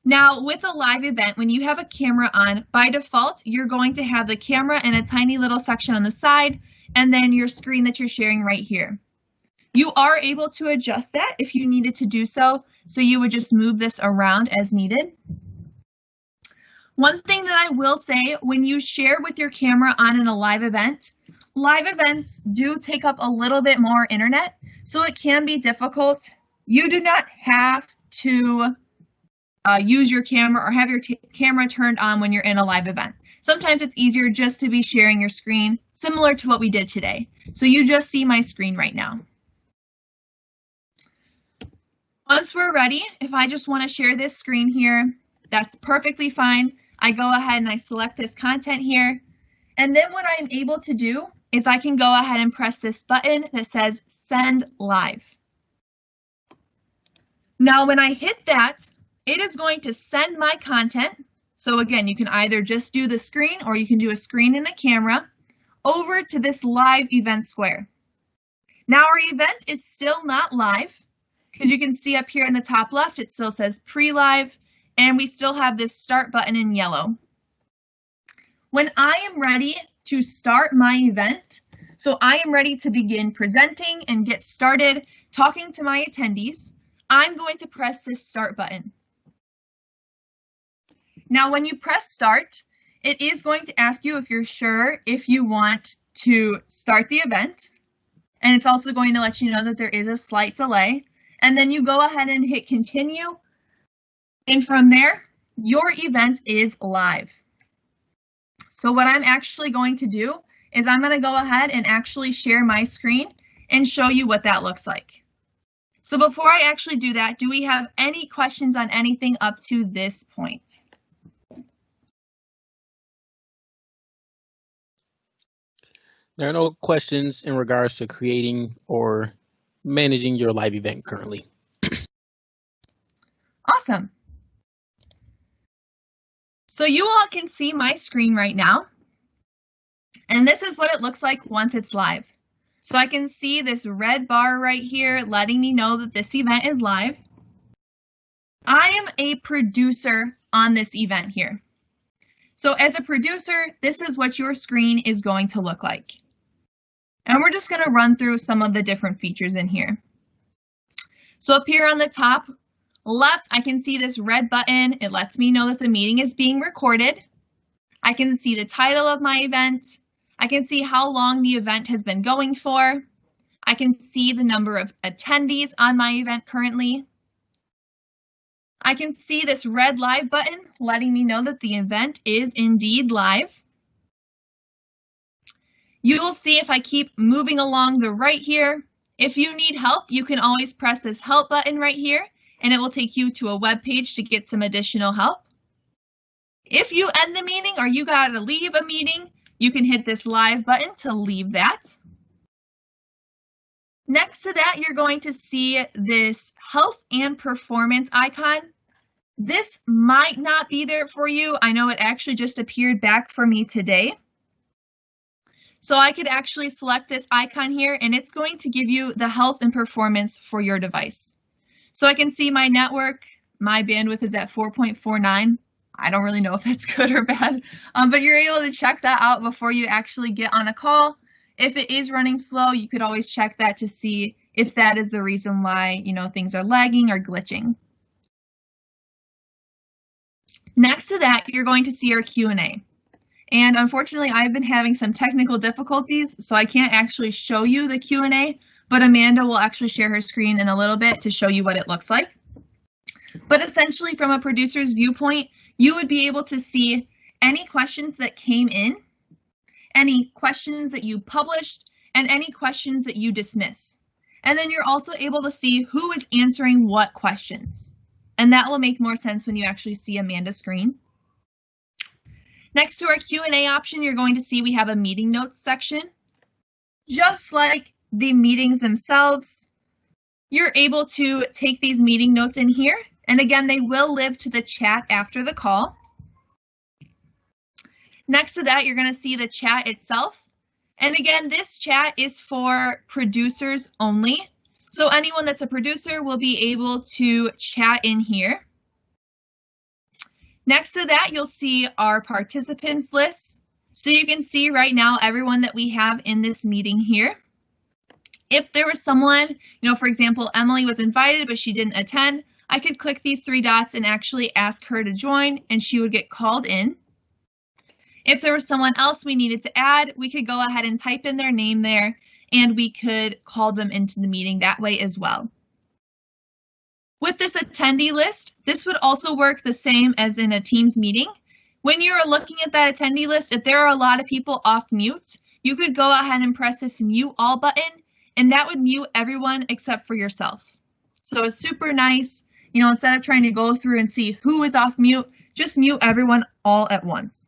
Now, with a live event, when you have a camera on, by default, you're going to have the camera in a tiny little section on the side, and then your screen that you're sharing right here. You are able to adjust that if you needed to do so, so you would just move this around as needed. One thing that I will say, when you share with your camera on in a live events do take up a little bit more internet, so it can be difficult. You do not have to use your camera or have your camera turned on when you're in a live event. Sometimes it's easier just to be sharing your screen, similar to what we did today. So you just see my screen right now. Once we're ready, if I just want to share this screen here, that's perfectly fine. I go ahead and I select this content here. And then what I'm able to do is I can go ahead and press this button that says Send Live. Now, when I hit that, it is going to send my content. So again, you can either just do the screen or you can do a screen and a camera over to this live event square. Now our event is still not live because you can see up here in the top left, it still says pre-live and we still have this start button in yellow. When I am ready to start my event, so I am ready to begin presenting and get started talking to my attendees, I'm going to press this start button. Now, when you press start, it is going to ask you if you're sure if you want to start the event. And it's also going to let you know that there is a slight delay. And then you go ahead and hit continue. And from there, your event is live. So what I'm actually going to do is I'm going to go ahead and actually share my screen and show you what that looks like. So before I actually do that, do we have any questions on anything up to this point? There are no questions in regards to creating or managing your live event currently. Awesome. So you all can see my screen right now. And this is what it looks like once it's live. So I can see this red bar right here letting me know that this event is live. I am a producer on this event here. So as a producer, this is what your screen is going to look like. And we're just going to run through some of the different features in here. So up here on the top, left, I can see this red button. It lets me know that the meeting is being recorded. I can see the title of my event. I can see how long the event has been going for. I can see the number of attendees on my event currently. I can see this red live button letting me know that the event is indeed live. You will see if I keep moving along the right here, if you need help, you can always press this help button right here, and it will take you to a web page to get some additional help. If you end the meeting or you gotta leave a meeting, you can hit this live button to leave that. Next to that, you're going to see this health and performance icon. This might not be there for you. I know it actually just appeared back for me today. So I could actually select this icon here, and it's going to give you the health and performance for your device. So I can see my network, my bandwidth is at 4.49. I don't really know if that's good or bad, but you're able to check that out before you actually get on a call. If it is running slow, you could always check that to see if that is the reason why, things are lagging or glitching. Next to that, you're going to see our Q&A. And unfortunately, I've been having some technical difficulties, so I can't actually show you the Q&A, but Amanda will actually share her screen in a little bit to show you what it looks like. But essentially, from a producer's viewpoint, you would be able to see any questions that came in, any questions that you published, and any questions that you dismiss. And then you're also able to see who is answering what questions. And that will make more sense when you actually see Amanda's screen. Next to our Q&A option, you're going to see we have a meeting notes section. Just like the meetings themselves, you're able to take these meeting notes in here. And again, they will live to the chat after the call. Next to that, you're going to see the chat itself. And again, this chat is for producers only. So anyone that's a producer will be able to chat in here. Next to that, you'll see our participants list. So you can see right now everyone that we have in this meeting here. If there was someone, for example, Emily was invited, but she didn't attend, I could click these three dots and actually ask her to join, and she would get called in. If there was someone else we needed to add, we could go ahead and type in their name there, and we could call them into the meeting that way as well. With this attendee list, this would also work the same as in a Teams meeting. When you're looking at that attendee list, if there are a lot of people off mute, you could go ahead and press this mute all button, and that would mute everyone except for yourself. So it's super nice, instead of trying to go through and see who is off mute, just mute everyone all at once.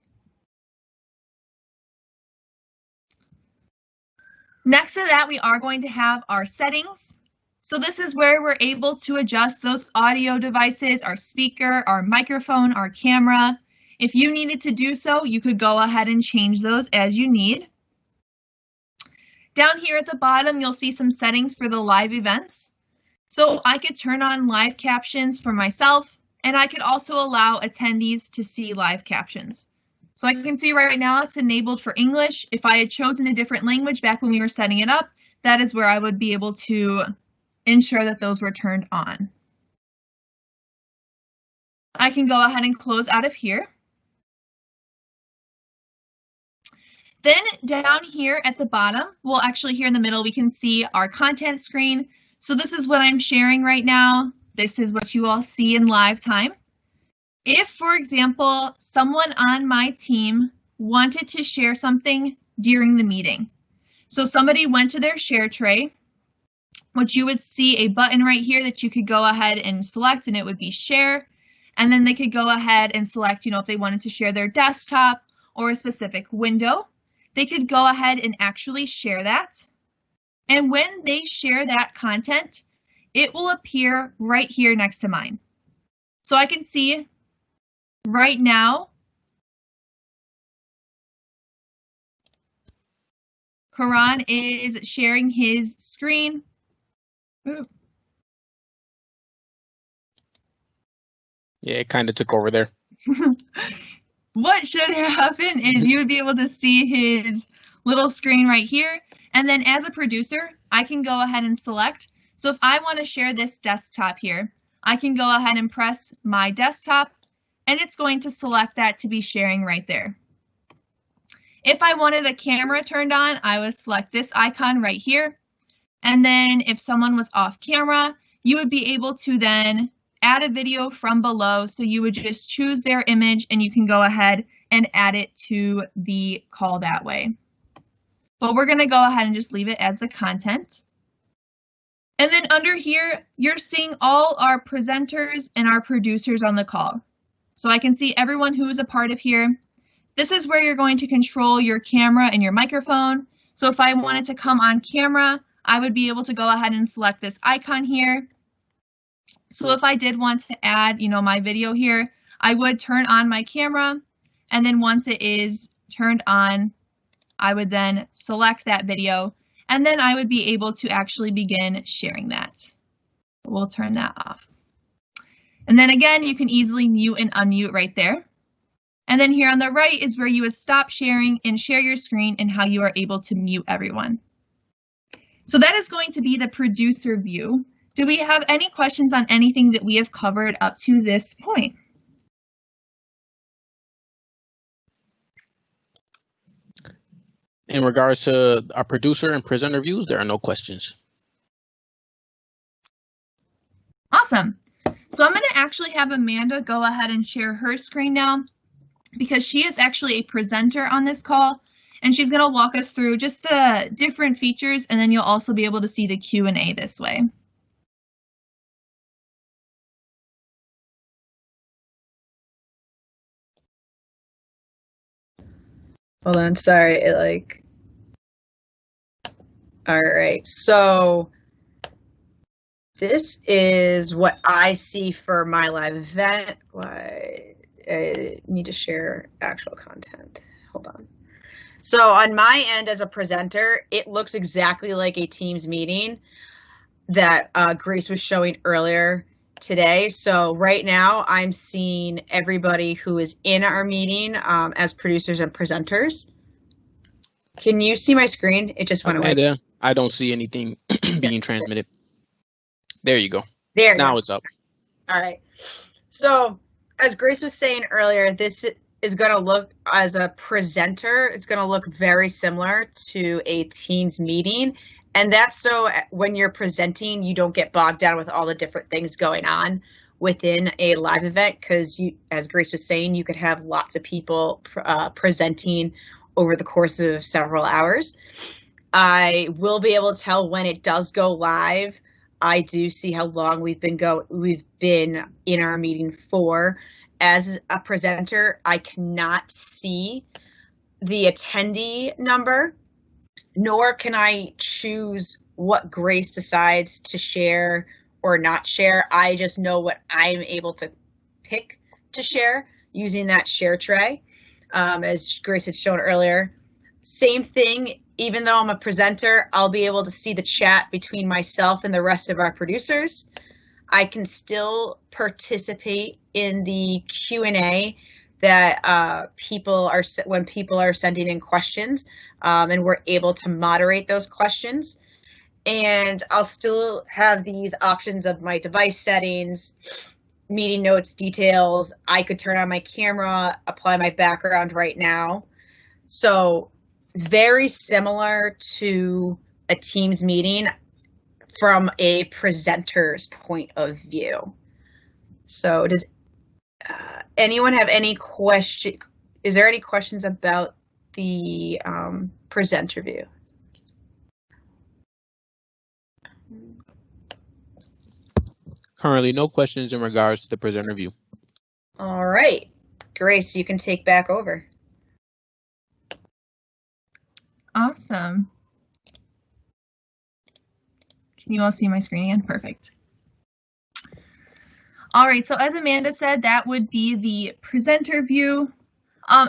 Next to that, we are going to have our settings. So this is where we're able to adjust those audio devices, our speaker, our microphone, our camera. If you needed to do so, you could go ahead and change those as you need. Down here at the bottom, you'll see some settings for the live events. So I could turn on live captions for myself, and I could also allow attendees to see live captions. So I can see right now it's enabled for English. If I had chosen a different language back when we were setting it up, that is where I would be able to ensure that those were turned on. I can go ahead and close out of here. Then down here at the bottom, well, actually here in the middle, we can see our content screen. So this is what I'm sharing right now. This is what you all see in live time. If, for example, someone on my team wanted to share something during the meeting, so somebody went to their share tray, which you would see a button right here that you could go ahead and select, and it would be share. And then they could go ahead and select, if they wanted to share their desktop or a specific window, they could go ahead and actually share that. And when they share that content, it will appear right here next to mine. So I can see right now, Karan is sharing his screen. Ooh. Yeah, it kind of took over there. What should happen is you would be able to see his little screen right here. And then as a producer, I can go ahead and select. So if I want to share this desktop here, I can go ahead and press my desktop, and it's going to select that to be sharing right there. If I wanted a camera turned on, I would select this icon right here. And then if someone was off camera, you would be able to then add a video from below. So you would just choose their image and you can go ahead and add it to the call that way. But we're going to go ahead and just leave it as the content. And then under here, you're seeing all our presenters and our producers on the call. So I can see everyone who is a part of here. This is where you're going to control your camera and your microphone. So if I wanted to come on camera, I would be able to go ahead and select this icon here. So if I did want to add, my video here, I would turn on my camera. And then once it is turned on, I would then select that video. And then I would be able to actually begin sharing that. We'll turn that off. And then again, you can easily mute and unmute right there. And then here on the right is where you would stop sharing and share your screen and how you are able to mute everyone. So that is going to be the producer view. Do we have any questions on anything that we have covered up to this point? In regards to our producer and presenter views, there are no questions. Awesome. So I'm going to actually have Amanda go ahead and share her screen now, because she is actually a presenter on this call, and she's going to walk us through just the different features, and then you'll also be able to see the Q&A this way. Hold on, sorry, all right, so this is what I see for my live event. I need to share actual content. Hold on. So on my end as a presenter, it looks exactly like a Teams meeting that Grace was showing earlier today. So right now I'm seeing everybody who is in our meeting as producers and presenters. Can you see my screen? It just went away. I don't see anything being transmitted. There you go. There. Now it's up. All right. So as Grace was saying earlier, this is going to look, as a presenter, it's going to look very similar to a Teams meeting. And that's so when you're presenting, you don't get bogged down with all the different things going on within a live event, because as Grace was saying, you could have lots of people presenting over the course of several hours. I will be able to tell when it does go live. I do see how long we've been in our meeting for. As a presenter, I cannot see the attendee number, nor can I choose what Grace decides to share or not share. I just know what I'm able to pick to share using that share tray, as Grace had shown earlier. Same thing, even though I'm a presenter, I'll be able to see the chat between myself and the rest of our producers. I can still participate in the Q&A that when people are sending in questions, and we're able to moderate those questions. And I'll still have these options of my device settings, meeting notes, details. I could turn on my camera, apply my background right now. So very similar to a Teams meeting from a presenter's point of view. So does anyone have any question? Is there any questions about the presenter view? Currently, no questions in regards to the presenter view. All right, Grace, you can take back over. Awesome. Can you all see my screen again? Perfect. All right, so as Amanda said, that would be the presenter view.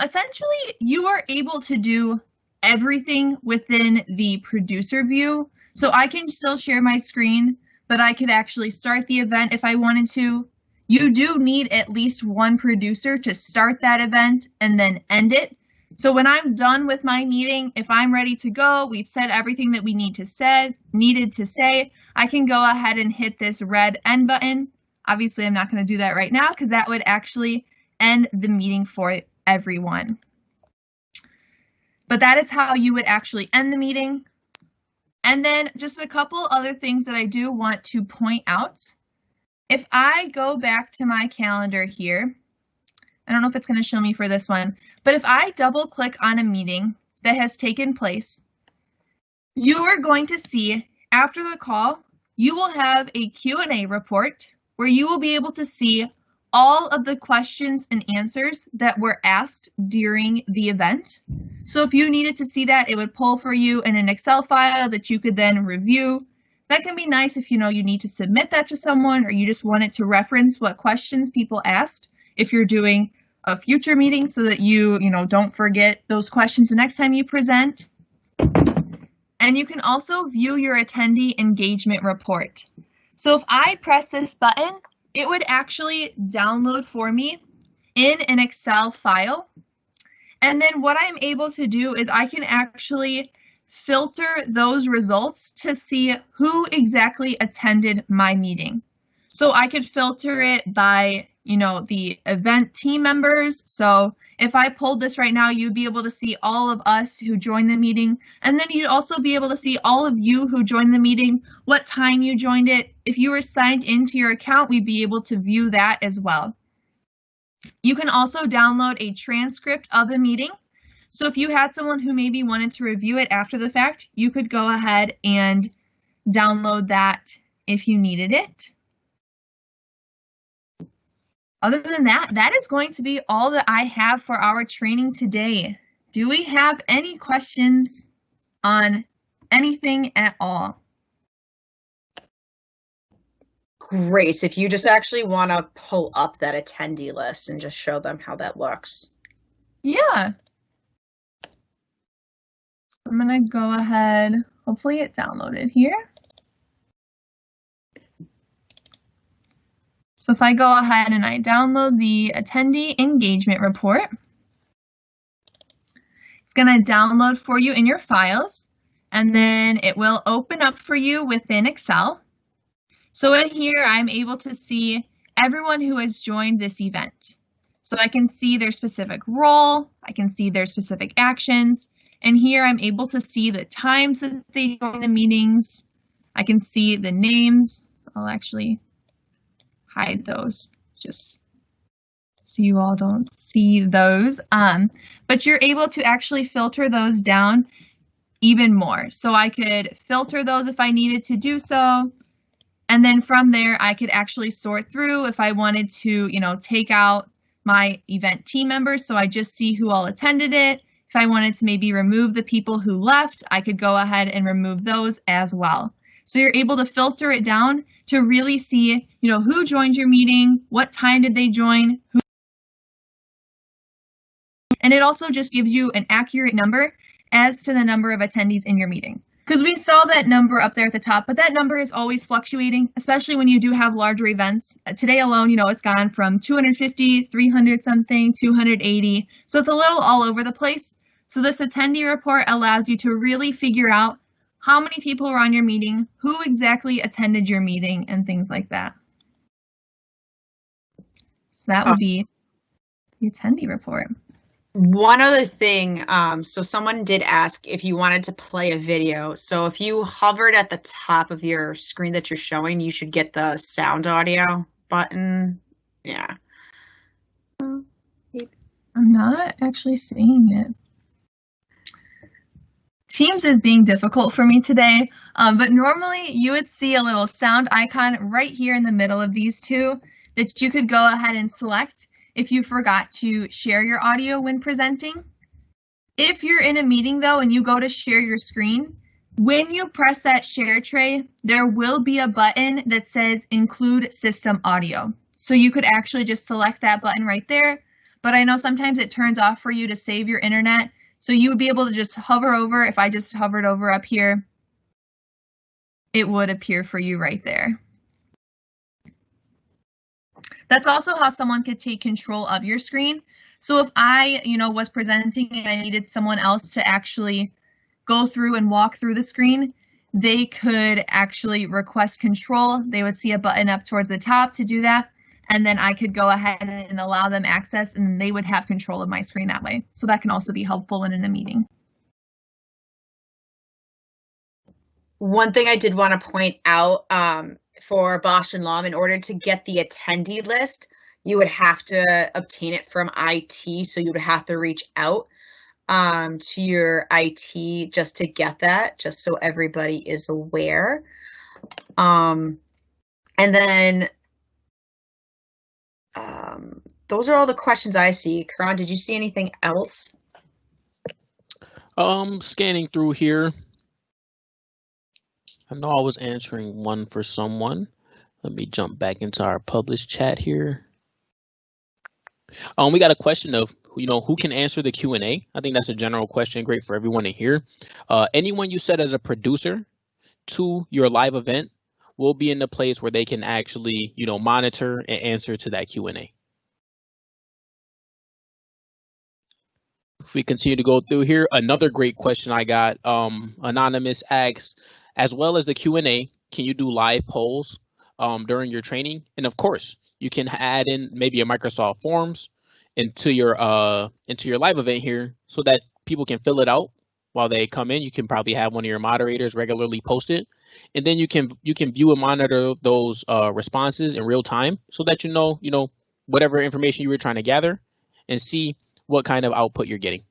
Essentially, you are able to do everything within the producer view. So I can still share my screen, but I could actually start the event if I wanted to. You do need at least one producer to start that event and then end it. So when I'm done with my meeting, if I'm ready to go, we've said everything that we needed to say, I can go ahead and hit this red end button. Obviously, I'm not going to do that right now because that would actually end the meeting for everyone. But that is how you would actually end the meeting. And then just a couple other things that I do want to point out. If I go back to my calendar here, I don't know if it's going to show me for this one, but if I double click on a meeting that has taken place, you are going to see after the call, you will have a Q&A report where you will be able to see all of the questions and answers that were asked during the event. So if you needed to see that, it would pull for you in an Excel file that you could then review. That can be nice if you know you need to submit that to someone or you just want it to reference what questions people asked if you're doing a future meeting so that you don't forget those questions the next time you present. And you can also view your attendee engagement report. So if I press this button, it would actually download for me in an Excel file. And then what I'm able to do is I can actually filter those results to see who exactly attended my meeting. So I could filter it by, the event team members. So if I pulled this right now, you'd be able to see all of us who joined the meeting. And then you'd also be able to see all of you who joined the meeting, what time you joined it. If you were signed into your account, we'd be able to view that as well. You can also download a transcript of the meeting. So if you had someone who maybe wanted to review it after the fact, you could go ahead and download that if you needed it. Other than that, that is going to be all that I have for our training today. Do we have any questions on anything at all? Grace, if you just actually want to pull up that attendee list and just show them how that looks. Yeah. I'm going to go ahead. Hopefully it downloaded here. So if I go ahead and I download the attendee engagement report, it's going to download for you in your files, and then it will open up for you within Excel. So in here, I'm able to see everyone who has joined this event. So I can see their specific role, I can see their specific actions, and here I'm able to see the times that they join the meetings. I can see the names. I'll actually hide those just so you all don't see those. But you're able to actually filter those down even more. So I could filter those if I needed to do so. And then from there, I could actually sort through if I wanted to, take out my event team members. So I just see who all attended it. If I wanted to maybe remove the people who left, I could go ahead and remove those as well. So you're able to filter it down to really see, who joined your meeting, what time did they join, and it also just gives you an accurate number as to the number of attendees in your meeting. Because we saw that number up there at the top, but that number is always fluctuating, especially when you do have larger events. Today alone, it's gone from 250, 300 something, 280. So it's a little all over the place. So this attendee report allows you to really figure out how many people were on your meeting, who exactly attended your meeting, and things like that. So that would be the attendee report. One other thing, so someone did ask if you wanted to play a video. So if you hovered at the top of your screen that you're showing, you should get the sound audio button. Yeah. I'm not actually seeing it. Teams is being difficult for me today, but normally you would see a little sound icon right here in the middle of these two that you could go ahead and select if you forgot to share your audio when presenting. If you're in a meeting though and you go to share your screen, when you press that share tray, there will be a button that says include system audio. So you could actually just select that button right there, but I know sometimes it turns off for you to save your internet. So you would be able to just hover over. If I just hovered over up here, it would appear for you right there. That's also how someone could take control of your screen. So if I, was presenting and I needed someone else to actually go through and walk through the screen, they could actually request control. They would see a button up towards the top to do that. And then I could go ahead and allow them access, and they would have control of my screen that way. So that can also be helpful in a meeting. One thing I did want to point out for Bosch and Lom, in order to get the attendee list, you would have to obtain it from IT. So you would have to reach out to your IT just to get that, just so everybody is aware. And then those are all the questions I see. Karan, did you see anything else? Scanning through here. I know I was answering one for someone. Let me jump back into our published chat here. We got a question of, who can answer the Q&A? I think that's a general question, great for everyone to hear. Anyone you set as a producer to your live event will be in the place where they can actually, monitor and answer to that Q&A. If we continue to go through here, another great question I got, Anonymous asks, as well as the Q&A, can you do live polls during your training? And of course, you can add in maybe a Microsoft Forms into your live event here so that people can fill it out while they come in. You can probably have one of your moderators regularly post it, and then you can view and monitor those responses in real time so that you know whatever information you were trying to gather and see what kind of output you're getting.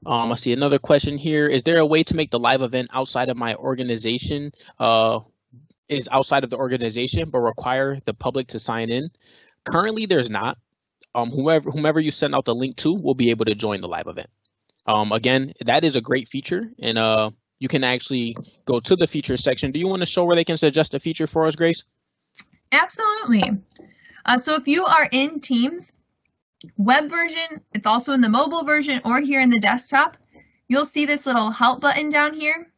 I see another question here. Is there a way to make the live event outside of my organization, is outside of the organization, but require the public to sign in? Currently, there's not. Whomever you send out the link to will be able to join the live event. Again, that is a great feature, and you can actually go to the feature section. Do you want to show where they can suggest a feature for us, Grace? Absolutely. So if you are in Teams, web version, it's also in the mobile version or here in the desktop, you'll see this little help button down here.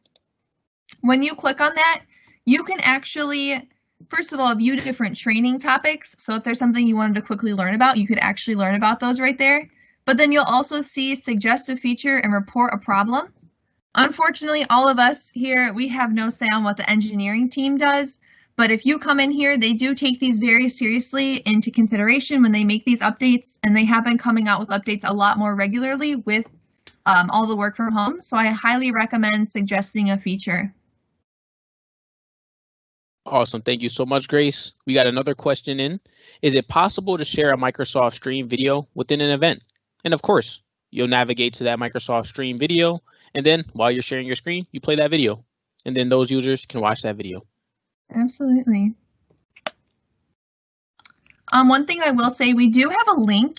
When you click on that, you can actually, first of all, view different training topics. So if there's something you wanted to quickly learn about, you could actually learn about those right there. But then you'll also see suggest a feature and report a problem. Unfortunately, all of us here, we have no say on what the engineering team does. But if you come in here, they do take these very seriously into consideration when they make these updates, and they have been coming out with updates a lot more regularly with all the work from home. So I highly recommend suggesting a feature. Awesome. Thank you so much, Grace. We got another question in. Is it possible to share a Microsoft Stream video within an event? And of course, you'll navigate to that Microsoft Stream video, and then while you're sharing your screen, you play that video, and then those users can watch that video. Absolutely. One thing I will say, we do have a link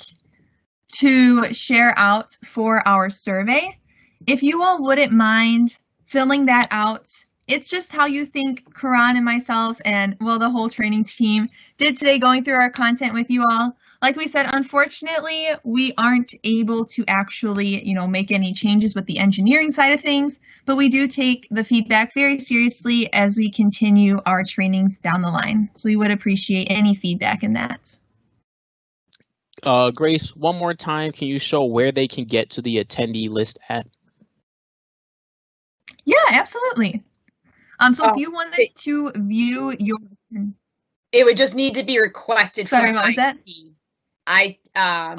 to share out for our survey. If you all wouldn't mind filling that out, it's just how you think Karan and myself and, well, the whole training team did today going through our content with you all. Like we said, unfortunately, we aren't able to actually, make any changes with the engineering side of things, but we do take the feedback very seriously as we continue our trainings down the line. So we would appreciate any feedback in that. Grace, one more time, can you show where they can get to the attendee list at? Yeah, absolutely. So if you wanted to view your... It would just need to be requested. Sorry, what was that?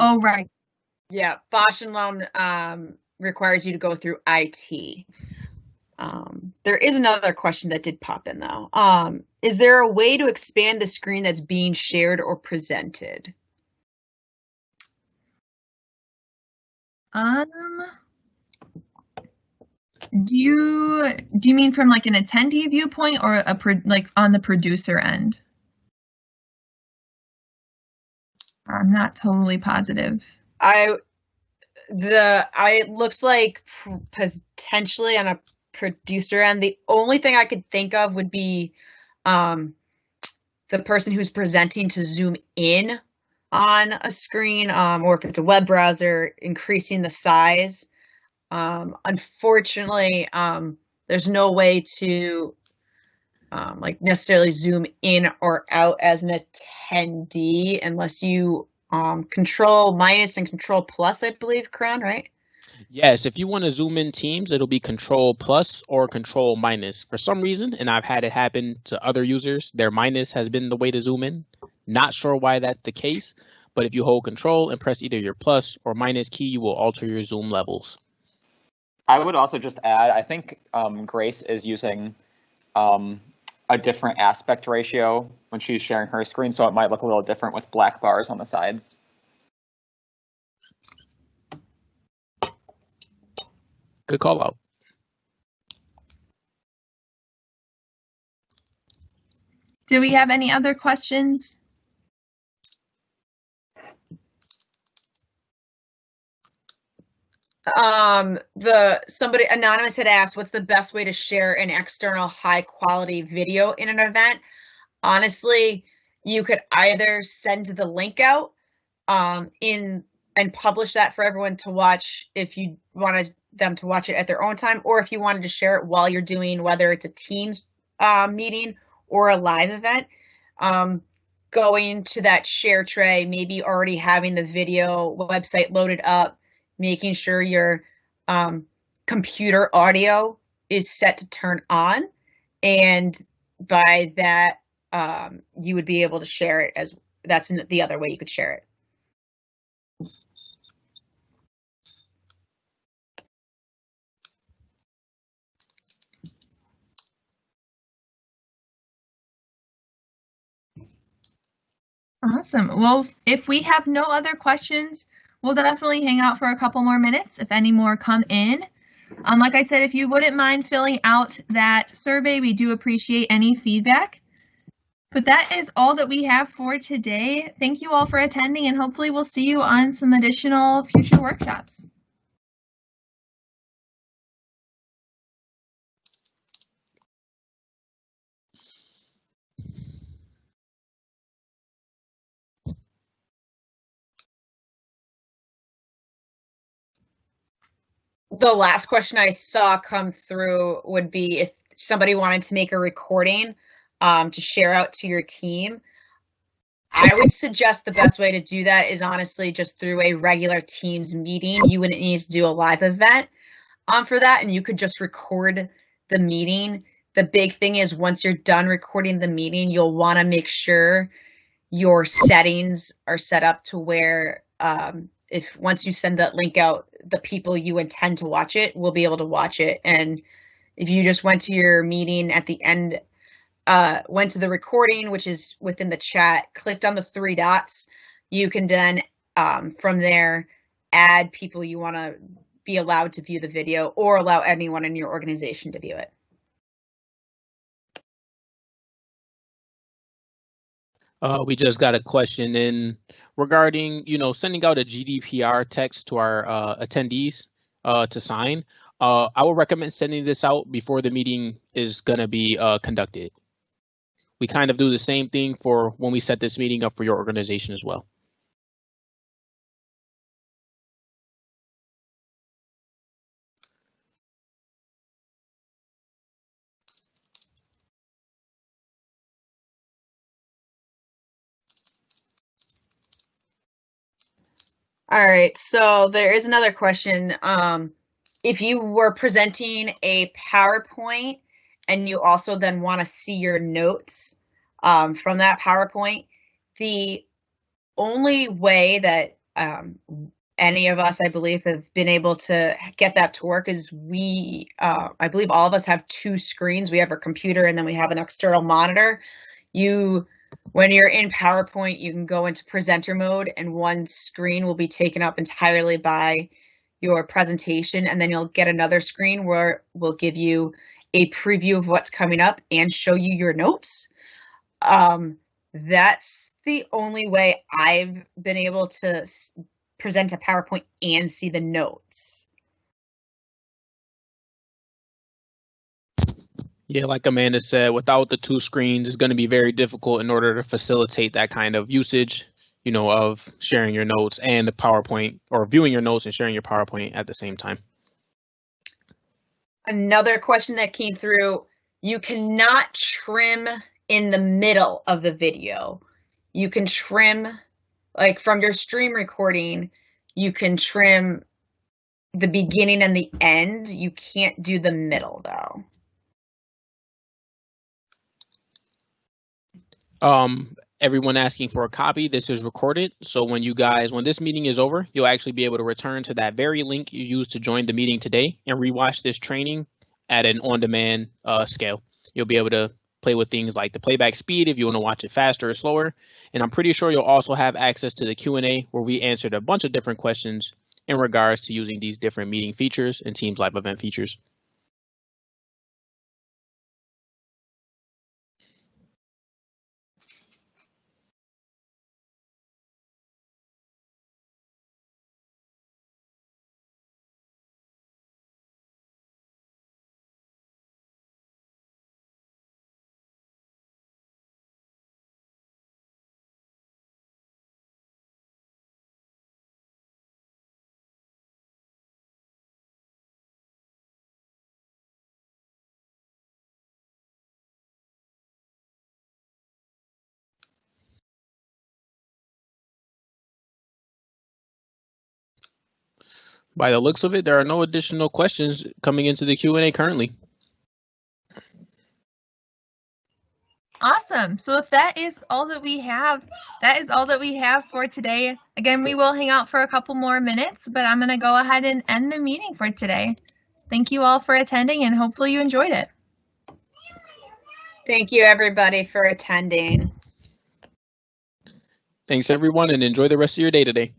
Oh, right. Yeah, Bosch and Lom requires you to go through IT. There is another question that did pop in, though. Is there a way to expand the screen that's being shared or presented? Do you mean from like an attendee viewpoint or like on the producer end? I'm not totally positive. It looks like potentially on a producer end. The only thing I could think of would be the person who's presenting to zoom in on a screen, or if it's a web browser, increasing the size. Unfortunately, there's no way to like necessarily zoom in or out as an attendee unless you control minus and control plus, I believe, Karan, right? Yes, if you want to zoom in Teams, it'll be Control plus or Control minus. For some reason, and I've had it happen to other users, their minus has been the way to zoom in. Not sure why that's the case, but if you hold Control and press either your plus or minus key, you will alter your zoom levels. I would also just add, I think Grace is using a different aspect ratio when she's sharing her screen, so it might look a little different with black bars on the sides. Good call out. Do we have any other questions? Somebody anonymous had asked, what's the best way to share an external high quality video in an event? Honestly, you could either send the link out and publish that for everyone to watch if you wanted them to watch it at their own time, or if you wanted to share it while you're doing, whether it's a Teams meeting or a live event, going to that share tray, maybe already having the video website loaded up, making sure your computer audio is set to turn on, and by that you would be able to share it, as that's the other way you could share it. Awesome. Well, if we have no other questions, we'll definitely hang out for a couple more minutes if any more come in. Like I said, if you wouldn't mind filling out that survey, we do appreciate any feedback. But that is all that we have for today. Thank you all for attending, and hopefully we'll see you on some additional future workshops. The last question I saw come through would be if somebody wanted to make a recording to share out to your team. I would suggest the best way to do that is honestly just through a regular Teams meeting. You wouldn't need to do a live event for that, and you could just record the meeting. The big thing is once you're done recording the meeting, you'll want to make sure your settings are set up to where if once you send that link out, the people you intend to watch it will be able to watch it. And if you just went to your meeting at the end, went to the recording, which is within the chat, clicked on the 3 dots, you can then from there add people you want to be allowed to view the video, or allow anyone in your organization to view it. We just got a question in regarding, sending out a GDPR text to our attendees to sign. I would recommend sending this out before the meeting is going to be conducted. We kind of do the same thing for when we set this meeting up for your organization as well. All right, so there is another question. If you were presenting a PowerPoint and you also then want to see your notes from that PowerPoint, the only way that any of us, I believe, have been able to get that to work is I believe all of us have 2 screens. We have our computer and then we have an external monitor. When you're in PowerPoint, you can go into presenter mode and one screen will be taken up entirely by your presentation, and then you'll get another screen where we'll give you a preview of what's coming up and show you your notes. That's the only way I've been able to present a PowerPoint and see the notes. Yeah, like Amanda said, without the 2 screens, it's going to be very difficult in order to facilitate that kind of usage, of sharing your notes and the PowerPoint, or viewing your notes and sharing your PowerPoint at the same time. Another question that came through, you cannot trim in the middle of the video. You can trim, like from your stream recording, you can trim the beginning and the end. You can't do the middle though. Everyone asking for a copy, this is recorded. So when this meeting is over, you'll actually be able to return to that very link you used to join the meeting today and rewatch this training at an on-demand scale. You'll be able to play with things like the playback speed if you want to watch it faster or slower. And I'm pretty sure you'll also have access to the Q&A where we answered a bunch of different questions in regards to using these different meeting features and Teams Live event features. By the looks of it, there are no additional questions coming into the Q&A currently. Awesome. So if that is all that we have, that is all that we have for today. Again, we will hang out for a couple more minutes, but I'm going to go ahead and end the meeting for today. Thank you all for attending, and hopefully you enjoyed it. Thank you, everybody, for attending. Thanks, everyone, and enjoy the rest of your day today.